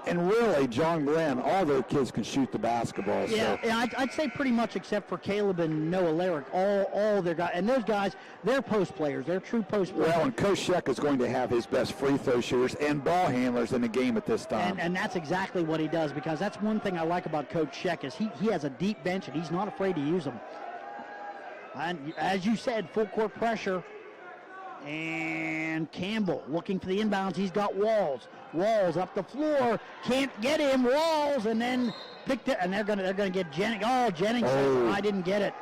And really, John Glenn, all those kids can shoot the basketball. Yeah, so. I'd say pretty much except for Caleb and Noah Larrick, all their guys. And those guys, they're post players. They're true post players. Well, and Coach Sheck is going to have his best free throw shooters and ball handlers in the game at this time. And that's exactly what he does, because that's one thing I like about Coach Sheck is he has a deep bench, and he's not afraid to use them. And as you said, full court pressure. And Campbell looking for the inbounds. He's got Walls. Walls up the floor. Can't get him. Walls, and then picked it. And they're gonna get Jennings. Oh, Jennings says, I didn't get it.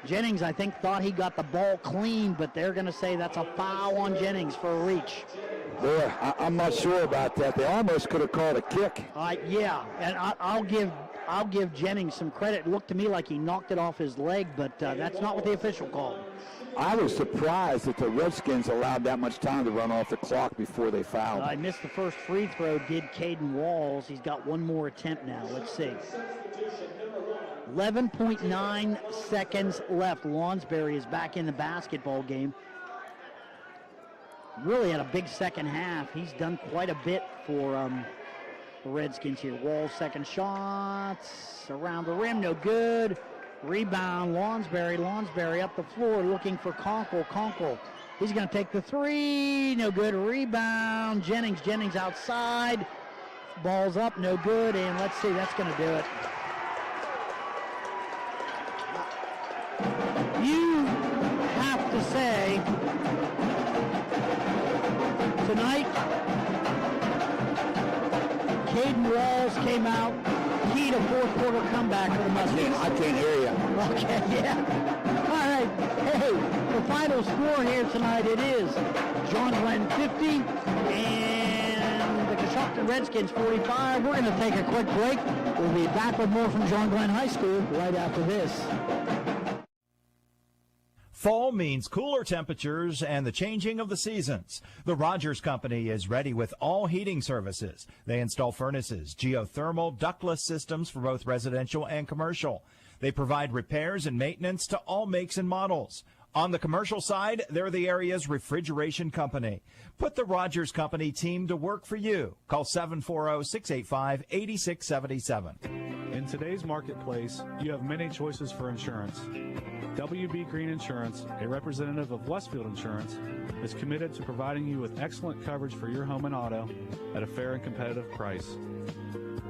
Jennings, I think, thought he got the ball clean, but they're going to say that's a foul on Jennings for a reach. Boy, I'm not sure about that. They almost could have called a kick. Yeah, and I'll give Jennings some credit. It looked to me like he knocked it off his leg, but that's not what the official called. I was surprised that the Redskins allowed that much time to run off the clock before they fouled. I missed the first free throw, did Caden Walls. He's got one more attempt now. Let's see. 11.9 seconds left. Lonsberry is back in the basketball game. Really had a big second half. He's done quite a bit for the Redskins here. Walls' second shots around the rim, no good. Rebound, Lonsberry up the floor looking for Conkle. He's going to take the three, no good. Rebound, Jennings outside. Ball's up, no good, and let's see, that's going to do it. You have to say, tonight, Caden Walls came out, key to fourth quarter comeback for the Mustangs. I can't hear you. Okay, yeah. All right, hey, the final score here tonight, it is John Glenn 50 and the Coshocton Redskins 45. We're going to take a quick break. We'll be back with more from John Glenn High School right after this. Fall means cooler temperatures and the changing of the seasons. The Rogers Company is ready with all heating services. They install furnaces, geothermal, ductless systems for both residential and commercial. They provide repairs and maintenance to all makes and models. On the commercial side, they're the area's refrigeration company. Put the Rogers Company team to work for you. Call 740-685-8677. In today's marketplace, you have many choices for insurance. WB Green Insurance, a representative of Westfield Insurance, is committed to providing you with excellent coverage for your home and auto at a fair and competitive price.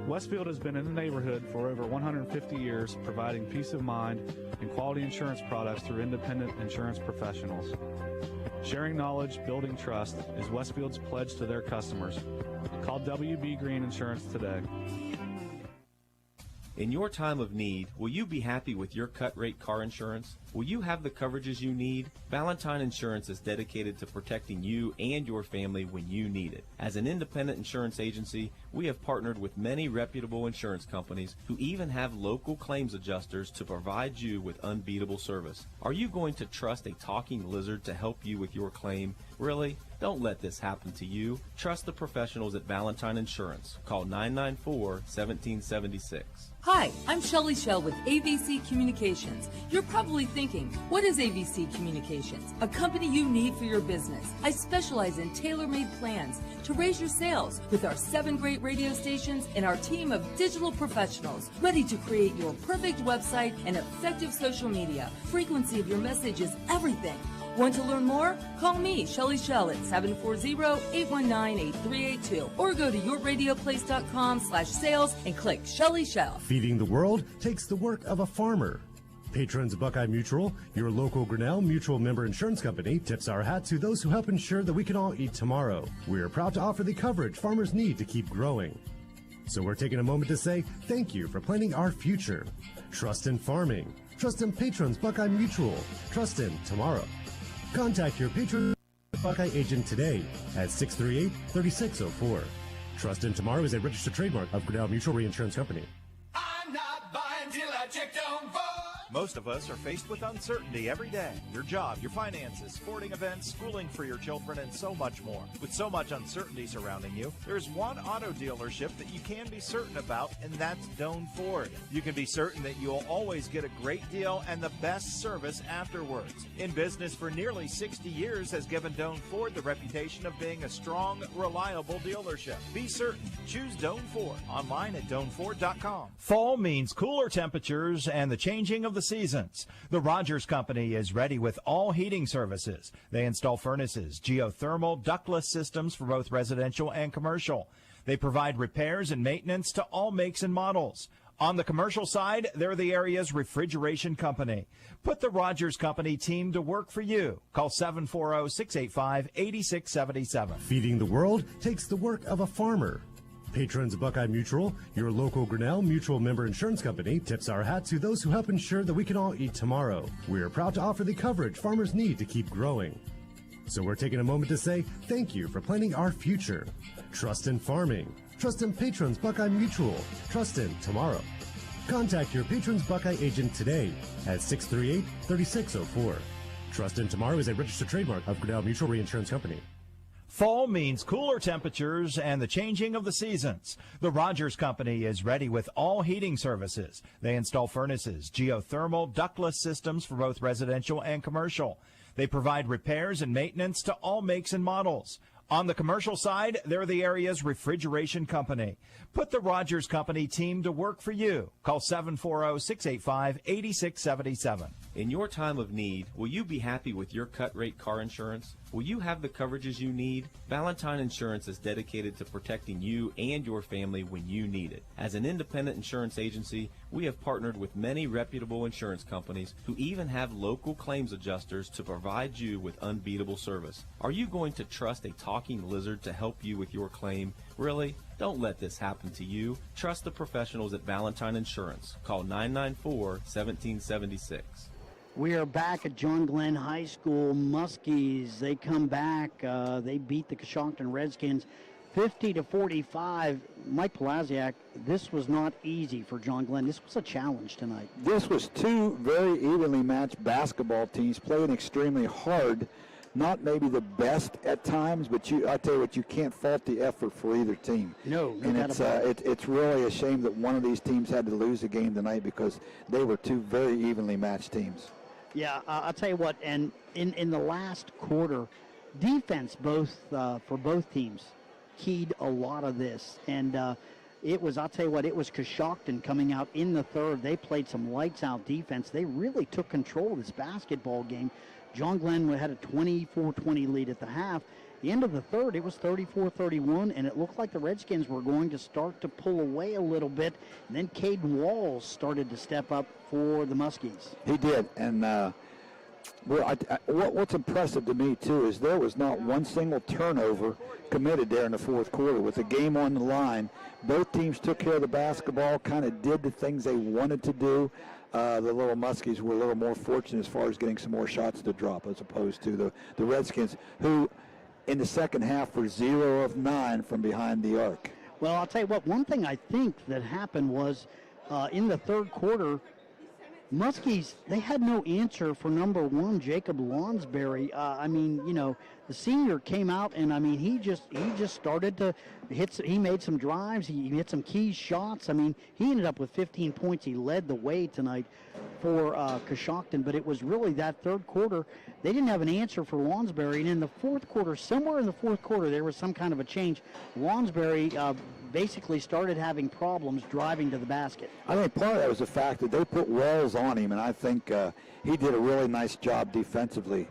Westfield has been in the neighborhood for over 150 years, providing peace of mind and quality insurance products through independent insurance professionals. Sharing knowledge, building trust is Westfield's pledge to their customers. Call WB Green Insurance today. In your time of need, will you be happy with your cut-rate car insurance? Will you have the coverages you need? Valentine Insurance is dedicated to protecting you and your family when you need it. As an independent insurance agency, we have partnered with many reputable insurance companies who even have local claims adjusters to provide you with unbeatable service. Are you going to trust a talking lizard to help you with your claim? Really? Don't let this happen to you. Trust the professionals at Valentine Insurance. Call 994-1776. Hi, I'm Shelly Shell with AVC Communications. You're probably thinking, what is AVC Communications? A company you need for your business. I specialize in tailor-made plans to raise your sales with our 7 great radio stations and our team of digital professionals ready to create your perfect website and effective social media. Frequency of your message is everything. Want to learn more? Call me, Shelly Shell, at 740-819-8382 or go to yourradioplace.com/sales and click Shelly Shell. Feeding the world takes the work of a farmer. Patrons Buckeye Mutual, your local Grinnell Mutual member insurance company, tips our hat to those who help ensure that we can all eat tomorrow. We are proud to offer the coverage farmers need to keep growing. So we're taking a moment to say thank you for planning our future. Trust in farming. Trust in Patrons Buckeye Mutual. Trust in tomorrow. Contact your Patron Buckeye agent today at 638-3604. Trust in Tomorrow is a registered trademark of Grinnell Mutual Reinsurance Company. I'm not buying till I check on Ford. Most of us are faced with uncertainty every day. Your job, your finances, sporting events, schooling for your children, and so much more. With so much uncertainty surrounding you, there's one auto dealership that you can be certain about, and that's Doan Ford. You can be certain that you'll always get a great deal and the best service afterwards. In business for nearly 60 years has given Doan Ford the reputation of being a strong, reliable dealership. Be certain. Choose Doan Ford. Online at DoanFord.com. Fall means cooler temperatures and the changing of the seasons. The Rogers Company is ready with all heating services. They install furnaces, geothermal, ductless systems for both residential and commercial. They provide repairs and maintenance to all makes and models. On the commercial side, they're the area's refrigeration company. Put the Rogers Company team to work for you. Call 740-685-8677. Feeding the world takes the work of a farmer. Patrons Buckeye Mutual, your local Grinnell Mutual member insurance company, tips our hat to those who help ensure that we can all eat tomorrow. We are proud to offer the coverage farmers need to keep growing. So we're taking a moment to say thank you for planning our future. Trust in farming. Trust in Patrons Buckeye Mutual. Trust in tomorrow. Contact your Patrons Buckeye agent today at 638-3604. Trust in Tomorrow is a registered trademark of Grinnell Mutual Reinsurance Company. Fall means cooler temperatures and the changing of the seasons. The Rogers Company is ready with all heating services. They install furnaces, geothermal, ductless systems for both residential and commercial. They provide repairs and maintenance to all makes and models. On the commercial side, they're the area's refrigeration company. Put the Rogers Company team to work for you. Call 740-685-8677. In your time of need, will you be happy with your cut rate car insurance? Will you have the coverages you need? Valentine Insurance is dedicated to protecting you and your family when you need it. As an independent insurance agency, we have partnered with many reputable insurance companies who even have local claims adjusters to provide you with unbeatable service. Are you going to trust a talking lizard to help you with your claim? Really? Don't let this happen to you. Trust the professionals at Valentine Insurance. Call 994-1776. We are back at John Glenn High School. Muskies, they come back. They beat the Coshocton Redskins 50-45. Mike Palaziak, this was not easy for John Glenn. This was a challenge tonight. This was two very evenly matched basketball teams playing extremely hard. Not maybe the best at times, but I tell you what, you can't fault the effort for either team. No, and it's really a shame that one of these teams had to lose the game tonight because they were two very evenly matched teams. Yeah, I'll tell you what, and in the last quarter, defense for both teams keyed a lot of this. And I'll tell you what, it was Coshocton coming out in the third. They played some lights-out defense. They really took control of this basketball game. John Glenn had a 24-20 lead at the half. The end of the third, it was 34-31, and it looked like the Redskins were going to start to pull away a little bit. And then Caden Walls started to step up for the Muskies. He did, and what's impressive to me, too, is there was not one single turnover committed there in the fourth quarter. With the game on the line, both teams took care of the basketball, kind of did the things they wanted to do. The little Muskies were a little more fortunate as far as getting some more shots to drop as opposed to the Redskins, who in the second half were 0 of 9 from behind the arc. Well, I'll tell you what, one thing I think that happened was in the third quarter, Muskies, they had no answer for number one, Jacob Lonsberry. The senior came out, and, he just started to he made some drives. He hit some key shots. He ended up with 15 points. He led the way tonight for Coshocton, but it was really that third quarter. They didn't have an answer for Lonsberry, and in the fourth quarter, somewhere in the fourth quarter, there was some kind of a change. Lonsberry basically started having problems driving to the basket. I think part of that was the fact that they put walls on him, and I think he did a really nice job defensively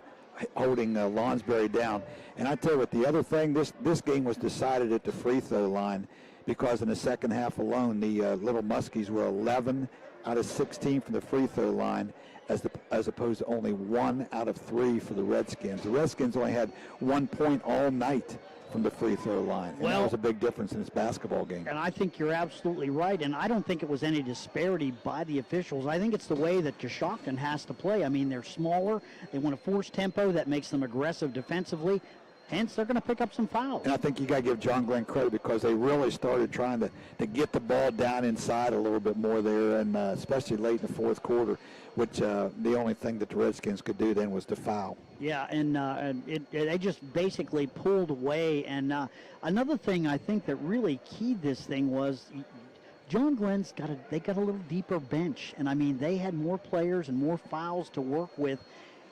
holding Lonsberry down. And I tell you what, the other thing, this game was decided at the free throw line because in the second half alone, the Little Muskies were 11 out of 16 from the free throw line as opposed to only 1 out of 3 for the Redskins. The Redskins only had 1 point all night from the free throw line. And that was a big difference in this basketball game. And I think you're absolutely right, and I don't think it was any disparity by the officials. I think it's the way that Coshocton has to play. They're smaller. They want to force tempo. That makes them aggressive defensively. Hence, they're going to pick up some fouls. And I think you got to give John Glenn credit because they really started trying to get the ball down inside a little bit more there, and especially late in the fourth quarter, which the only thing that the Redskins could do then was to foul. Yeah, and they just basically pulled away. And another thing I think that really keyed this thing was John Glenn's got a little deeper bench, and they had more players and more fouls to work with.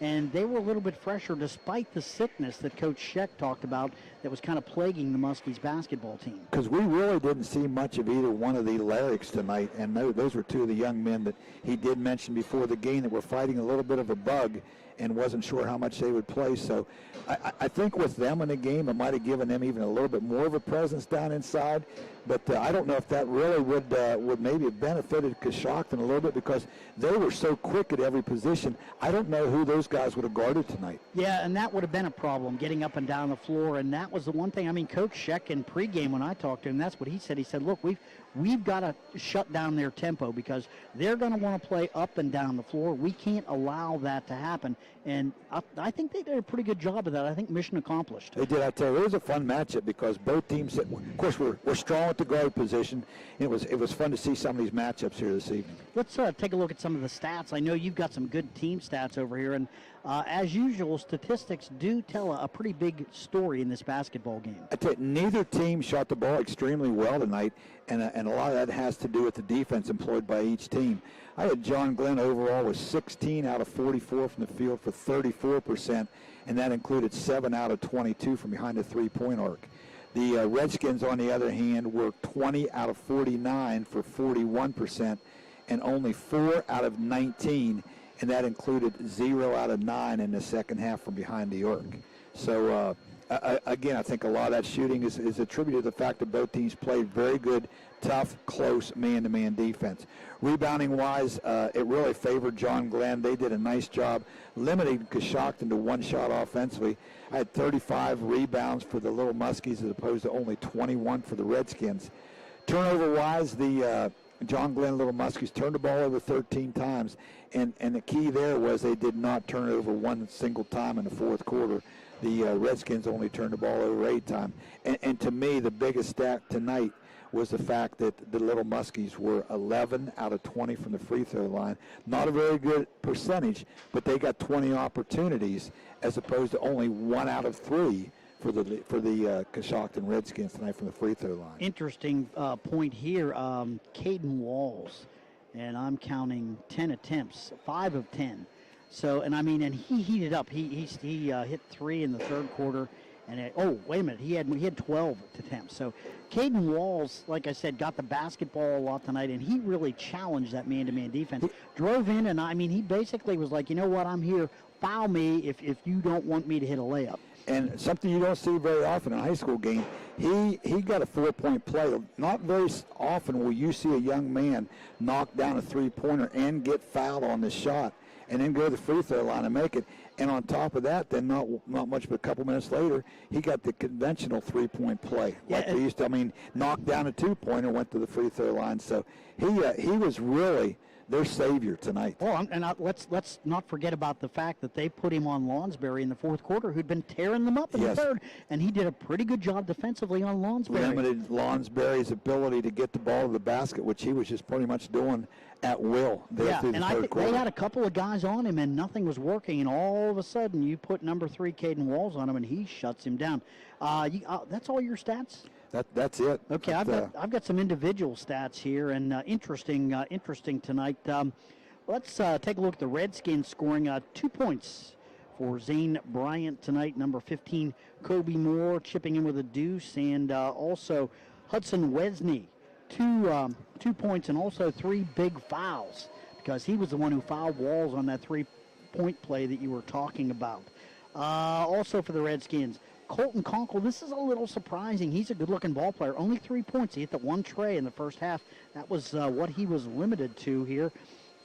And they were a little bit fresher despite the sickness that Coach Scheck talked about. that was kind of plaguing the Muskies basketball team. Because we really didn't see much of either one of the Larricks tonight, and those were two of the young men that he did mention before the game that were fighting a little bit of a bug and wasn't sure how much they would play. So I think with them in the game, it might have given them even a little bit more of a presence down inside. But I don't know if that really would maybe have benefited Coshocton a little bit, because they were so quick at every position. I don't know who those guys would have guarded tonight. Yeah, and that would have been a problem, getting up and down the floor. And that was the one thing. I mean, Coach Scheck in pregame, when I talked to him, that's what he said. He said, look, we've got to shut down their tempo, because they're going to want to play up and down the floor. We can't allow that to happen. And I think they did a pretty good job of that. I think mission accomplished. They did. I tell you, it was a fun matchup, because both teams, of course, we're strong at the guard position. It was fun to see some of these matchups here this evening. Let's take a look at some of the stats. I know you've got some good team stats over here, and as usual, statistics do tell a pretty big story in this basketball game. I tell you, neither team shot the ball extremely well tonight, and a lot of that has to do with the defense employed by each team. I had John Glenn overall with 16 out of 44 from the field for 34%, and that included 7 out of 22 from behind the three-point arc. The Redskins, on the other hand, were 20 out of 49 for 41%, and only 4 out of 19, and that included 0 out of 9 in the second half from behind the arc. So, again, I think a lot of that shooting is attributed to the fact that both teams played very good, tough, close man-to-man defense. Rebounding-wise, it really favored John Glenn. They did a nice job limiting Coshocton to one shot offensively. I had 35 rebounds for the Little Muskies as opposed to only 21 for the Redskins. Turnover-wise, the John Glenn Little Muskies turned the ball over 13 times, and the key there was they did not turn it over one single time in the fourth quarter. The Redskins only turned the ball over 8 times. And to me, the biggest stat tonight was the fact that the Little Muskies were 11 out of 20 from the free throw line. Not a very good percentage, but they got 20 opportunities as opposed to only 1 out of 3 for the Coshocton Redskins tonight from the free throw line. Interesting point here. Caden Walls, and I'm counting 10 attempts, 5 of 10. So, and he heated up. He hit 3 in the third quarter. And wait a minute, he had 12 attempts. So Caden Walls, like I said, got the basketball a lot tonight, and he really challenged that man-to-man defense. Drove in, and he basically was like, you know what, I'm here. Foul me if you don't want me to hit a layup. And something you don't see very often in a high school game, he got a 4-point play. Not very often will you see a young man knock down a three-pointer and get fouled on the shot and then go to the free throw line and make it. And on top of that, then not much but a couple minutes later, he got the conventional 3-point play. Like they used to, knocked down a 2-pointer, went to the free throw line. So he was really their savior tonight. Well, and let's not forget about the fact that they put him on Lonsberry in the fourth quarter, who'd been tearing them up in the third, and he did a pretty good job defensively on Lonsberry. Limited Lonsberry's ability to get the ball to the basket, which he was just pretty much doing at will there through the third quarter. They had a couple of guys on him, and nothing was working, and all of a sudden you put number 3 Caden Walls on him, and he shuts him down. That's all your stats? That's it. Okay, I've got some individual stats here, and interesting tonight. Let's take a look at the Redskins scoring 2 points for Zane Bryant tonight. Number 15, Kobe Moore chipping in with a deuce, and also Hudson Wesney, 2 points, and also 3 big fouls, because he was the one who fouled Walls on that 3-point play that you were talking about. Also for the Redskins, Colton Conkle, this is a little surprising. He's a good-looking ball player. Only 3 points. He hit the 1 tray in the first half. That was what he was limited to here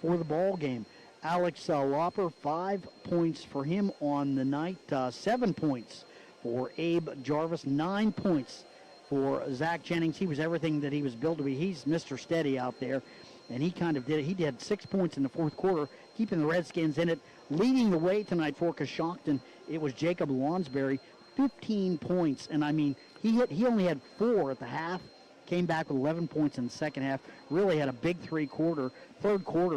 for the ball game. Alex Lopper, 5 points for him on the night. 7 points for Abe Jarvis. 9 points for Zach Jennings. He was everything that he was built to be. He's Mr. Steady out there, and he kind of did it. He did 6 points in the fourth quarter, keeping the Redskins in it. Leading the way tonight for Coshocton, it was Jacob Lonsberry. 15 points, and he only had 4 at the half, came back with 11 points in the second half, really had a big third quarter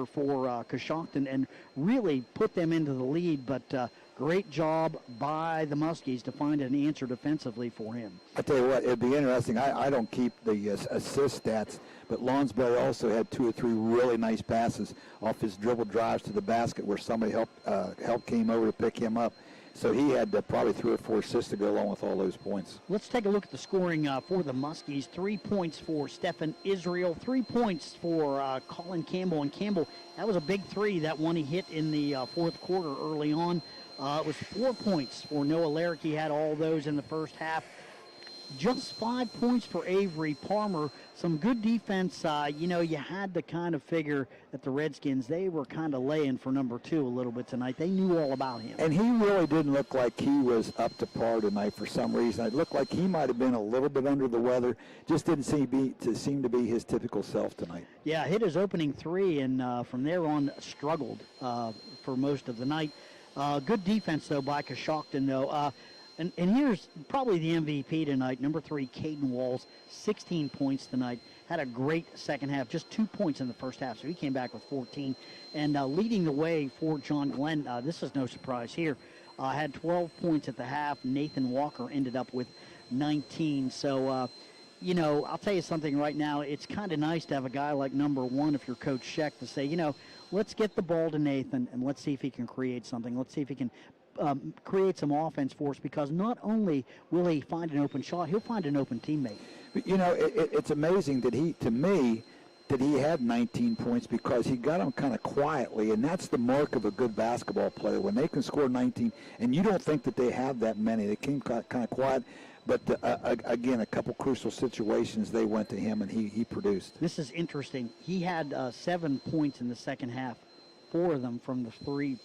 for Coshocton, and really put them into the lead, but great job by the Muskies to find an answer defensively for him. I tell you what, it'd be interesting. I don't keep the assist stats, but Lonsberry also had 2 or 3 really nice passes off his dribble drives to the basket where somebody help came over to pick him up. So he had probably 3 or 4 assists to go along with all those points. Let's take a look at the scoring for the Muskies. 3 points for Stephen Israel, 3 points for Colin Campbell. And Campbell, that was a big 3, that one he hit in the fourth quarter early on. It was 4 points for Noah Larrick. He had all those in the first half. Just 5 points for Avery Palmer. Some good defense. You had to kind of figure that the Redskins, they were kind of laying for number 2 a little bit tonight. They knew all about him. And he really didn't look like he was up to par tonight for some reason. It looked like he might have been a little bit under the weather. Just didn't seem to be his typical self tonight. Yeah, hit his opening 3, and from there on struggled for most of the night. Good defense, though, by Coshocton, though. And here's probably the MVP tonight, number 3, Caden Walls, 16 points tonight. Had a great second half, just 2 points in the first half, so he came back with 14. And leading the way for John Glenn, this is no surprise here, had 12 points at the half. Nathan Walker ended up with 19. So, I'll tell you something right now. It's kind of nice to have a guy like number 1, if you're Coach Scheck, to say, let's get the ball to Nathan and let's see if he can create something. Let's see if he can create some offense for us, because not only will he find an open shot, he'll find an open teammate. But, it's amazing that he had 19 points, because he got them kind of quietly, and that's the mark of a good basketball player, when they can score 19, and you don't think that they have that many. They came kind of quiet, but again, a couple crucial situations, they went to him, and he produced. This is interesting. He had 7 points in the second half, 4 of them from the free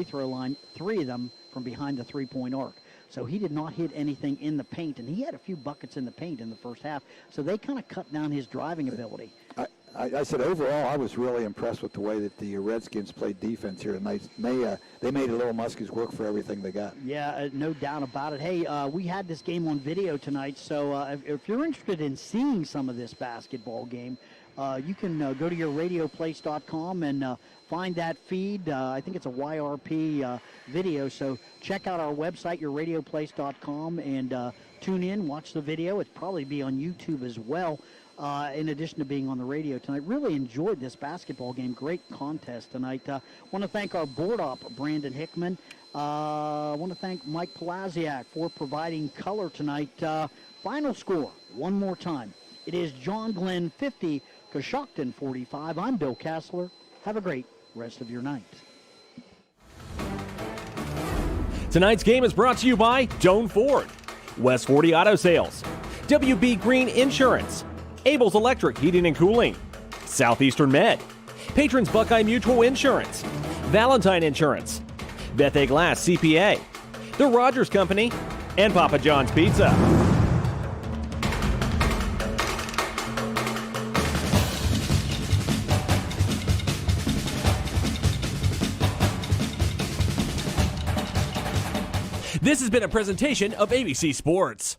throw line, 3 of them from behind the three-point arc. So he did not hit anything in the paint, and he had a few buckets in the paint in the first half. So they kind of cut down his driving ability. I said overall, I was really impressed with the way that the Redskins played defense here tonight. They made the Little Muskies work for everything they got. Yeah, no doubt about it. Hey, we had this game on video tonight, so if you're interested in seeing some of this basketball game, you can go to yourradioplace.com and find that feed. I think it's a YRP video, so check out our website, yourradioplace.com, and tune in, watch the video. It'll probably be on YouTube as well, in addition to being on the radio tonight. Really enjoyed this basketball game. Great contest tonight. Want to thank our board op, Brandon Hickman. Want to thank Mike Palaziak for providing color tonight. Final score, one more time. It is John Glenn 50, Coshocton 45. I'm Bill Kassler. Have a great rest of your night. Tonight's game is brought to you by Doan Ford, West 40 Auto Sales, WB Green Insurance, Abel's Electric Heating and Cooling, Southeastern Med, Patrons Buckeye Mutual Insurance, Valentine Insurance, Bethea Glass CPA, The Rogers Company, and Papa John's Pizza. This has been a presentation of ABC Sports.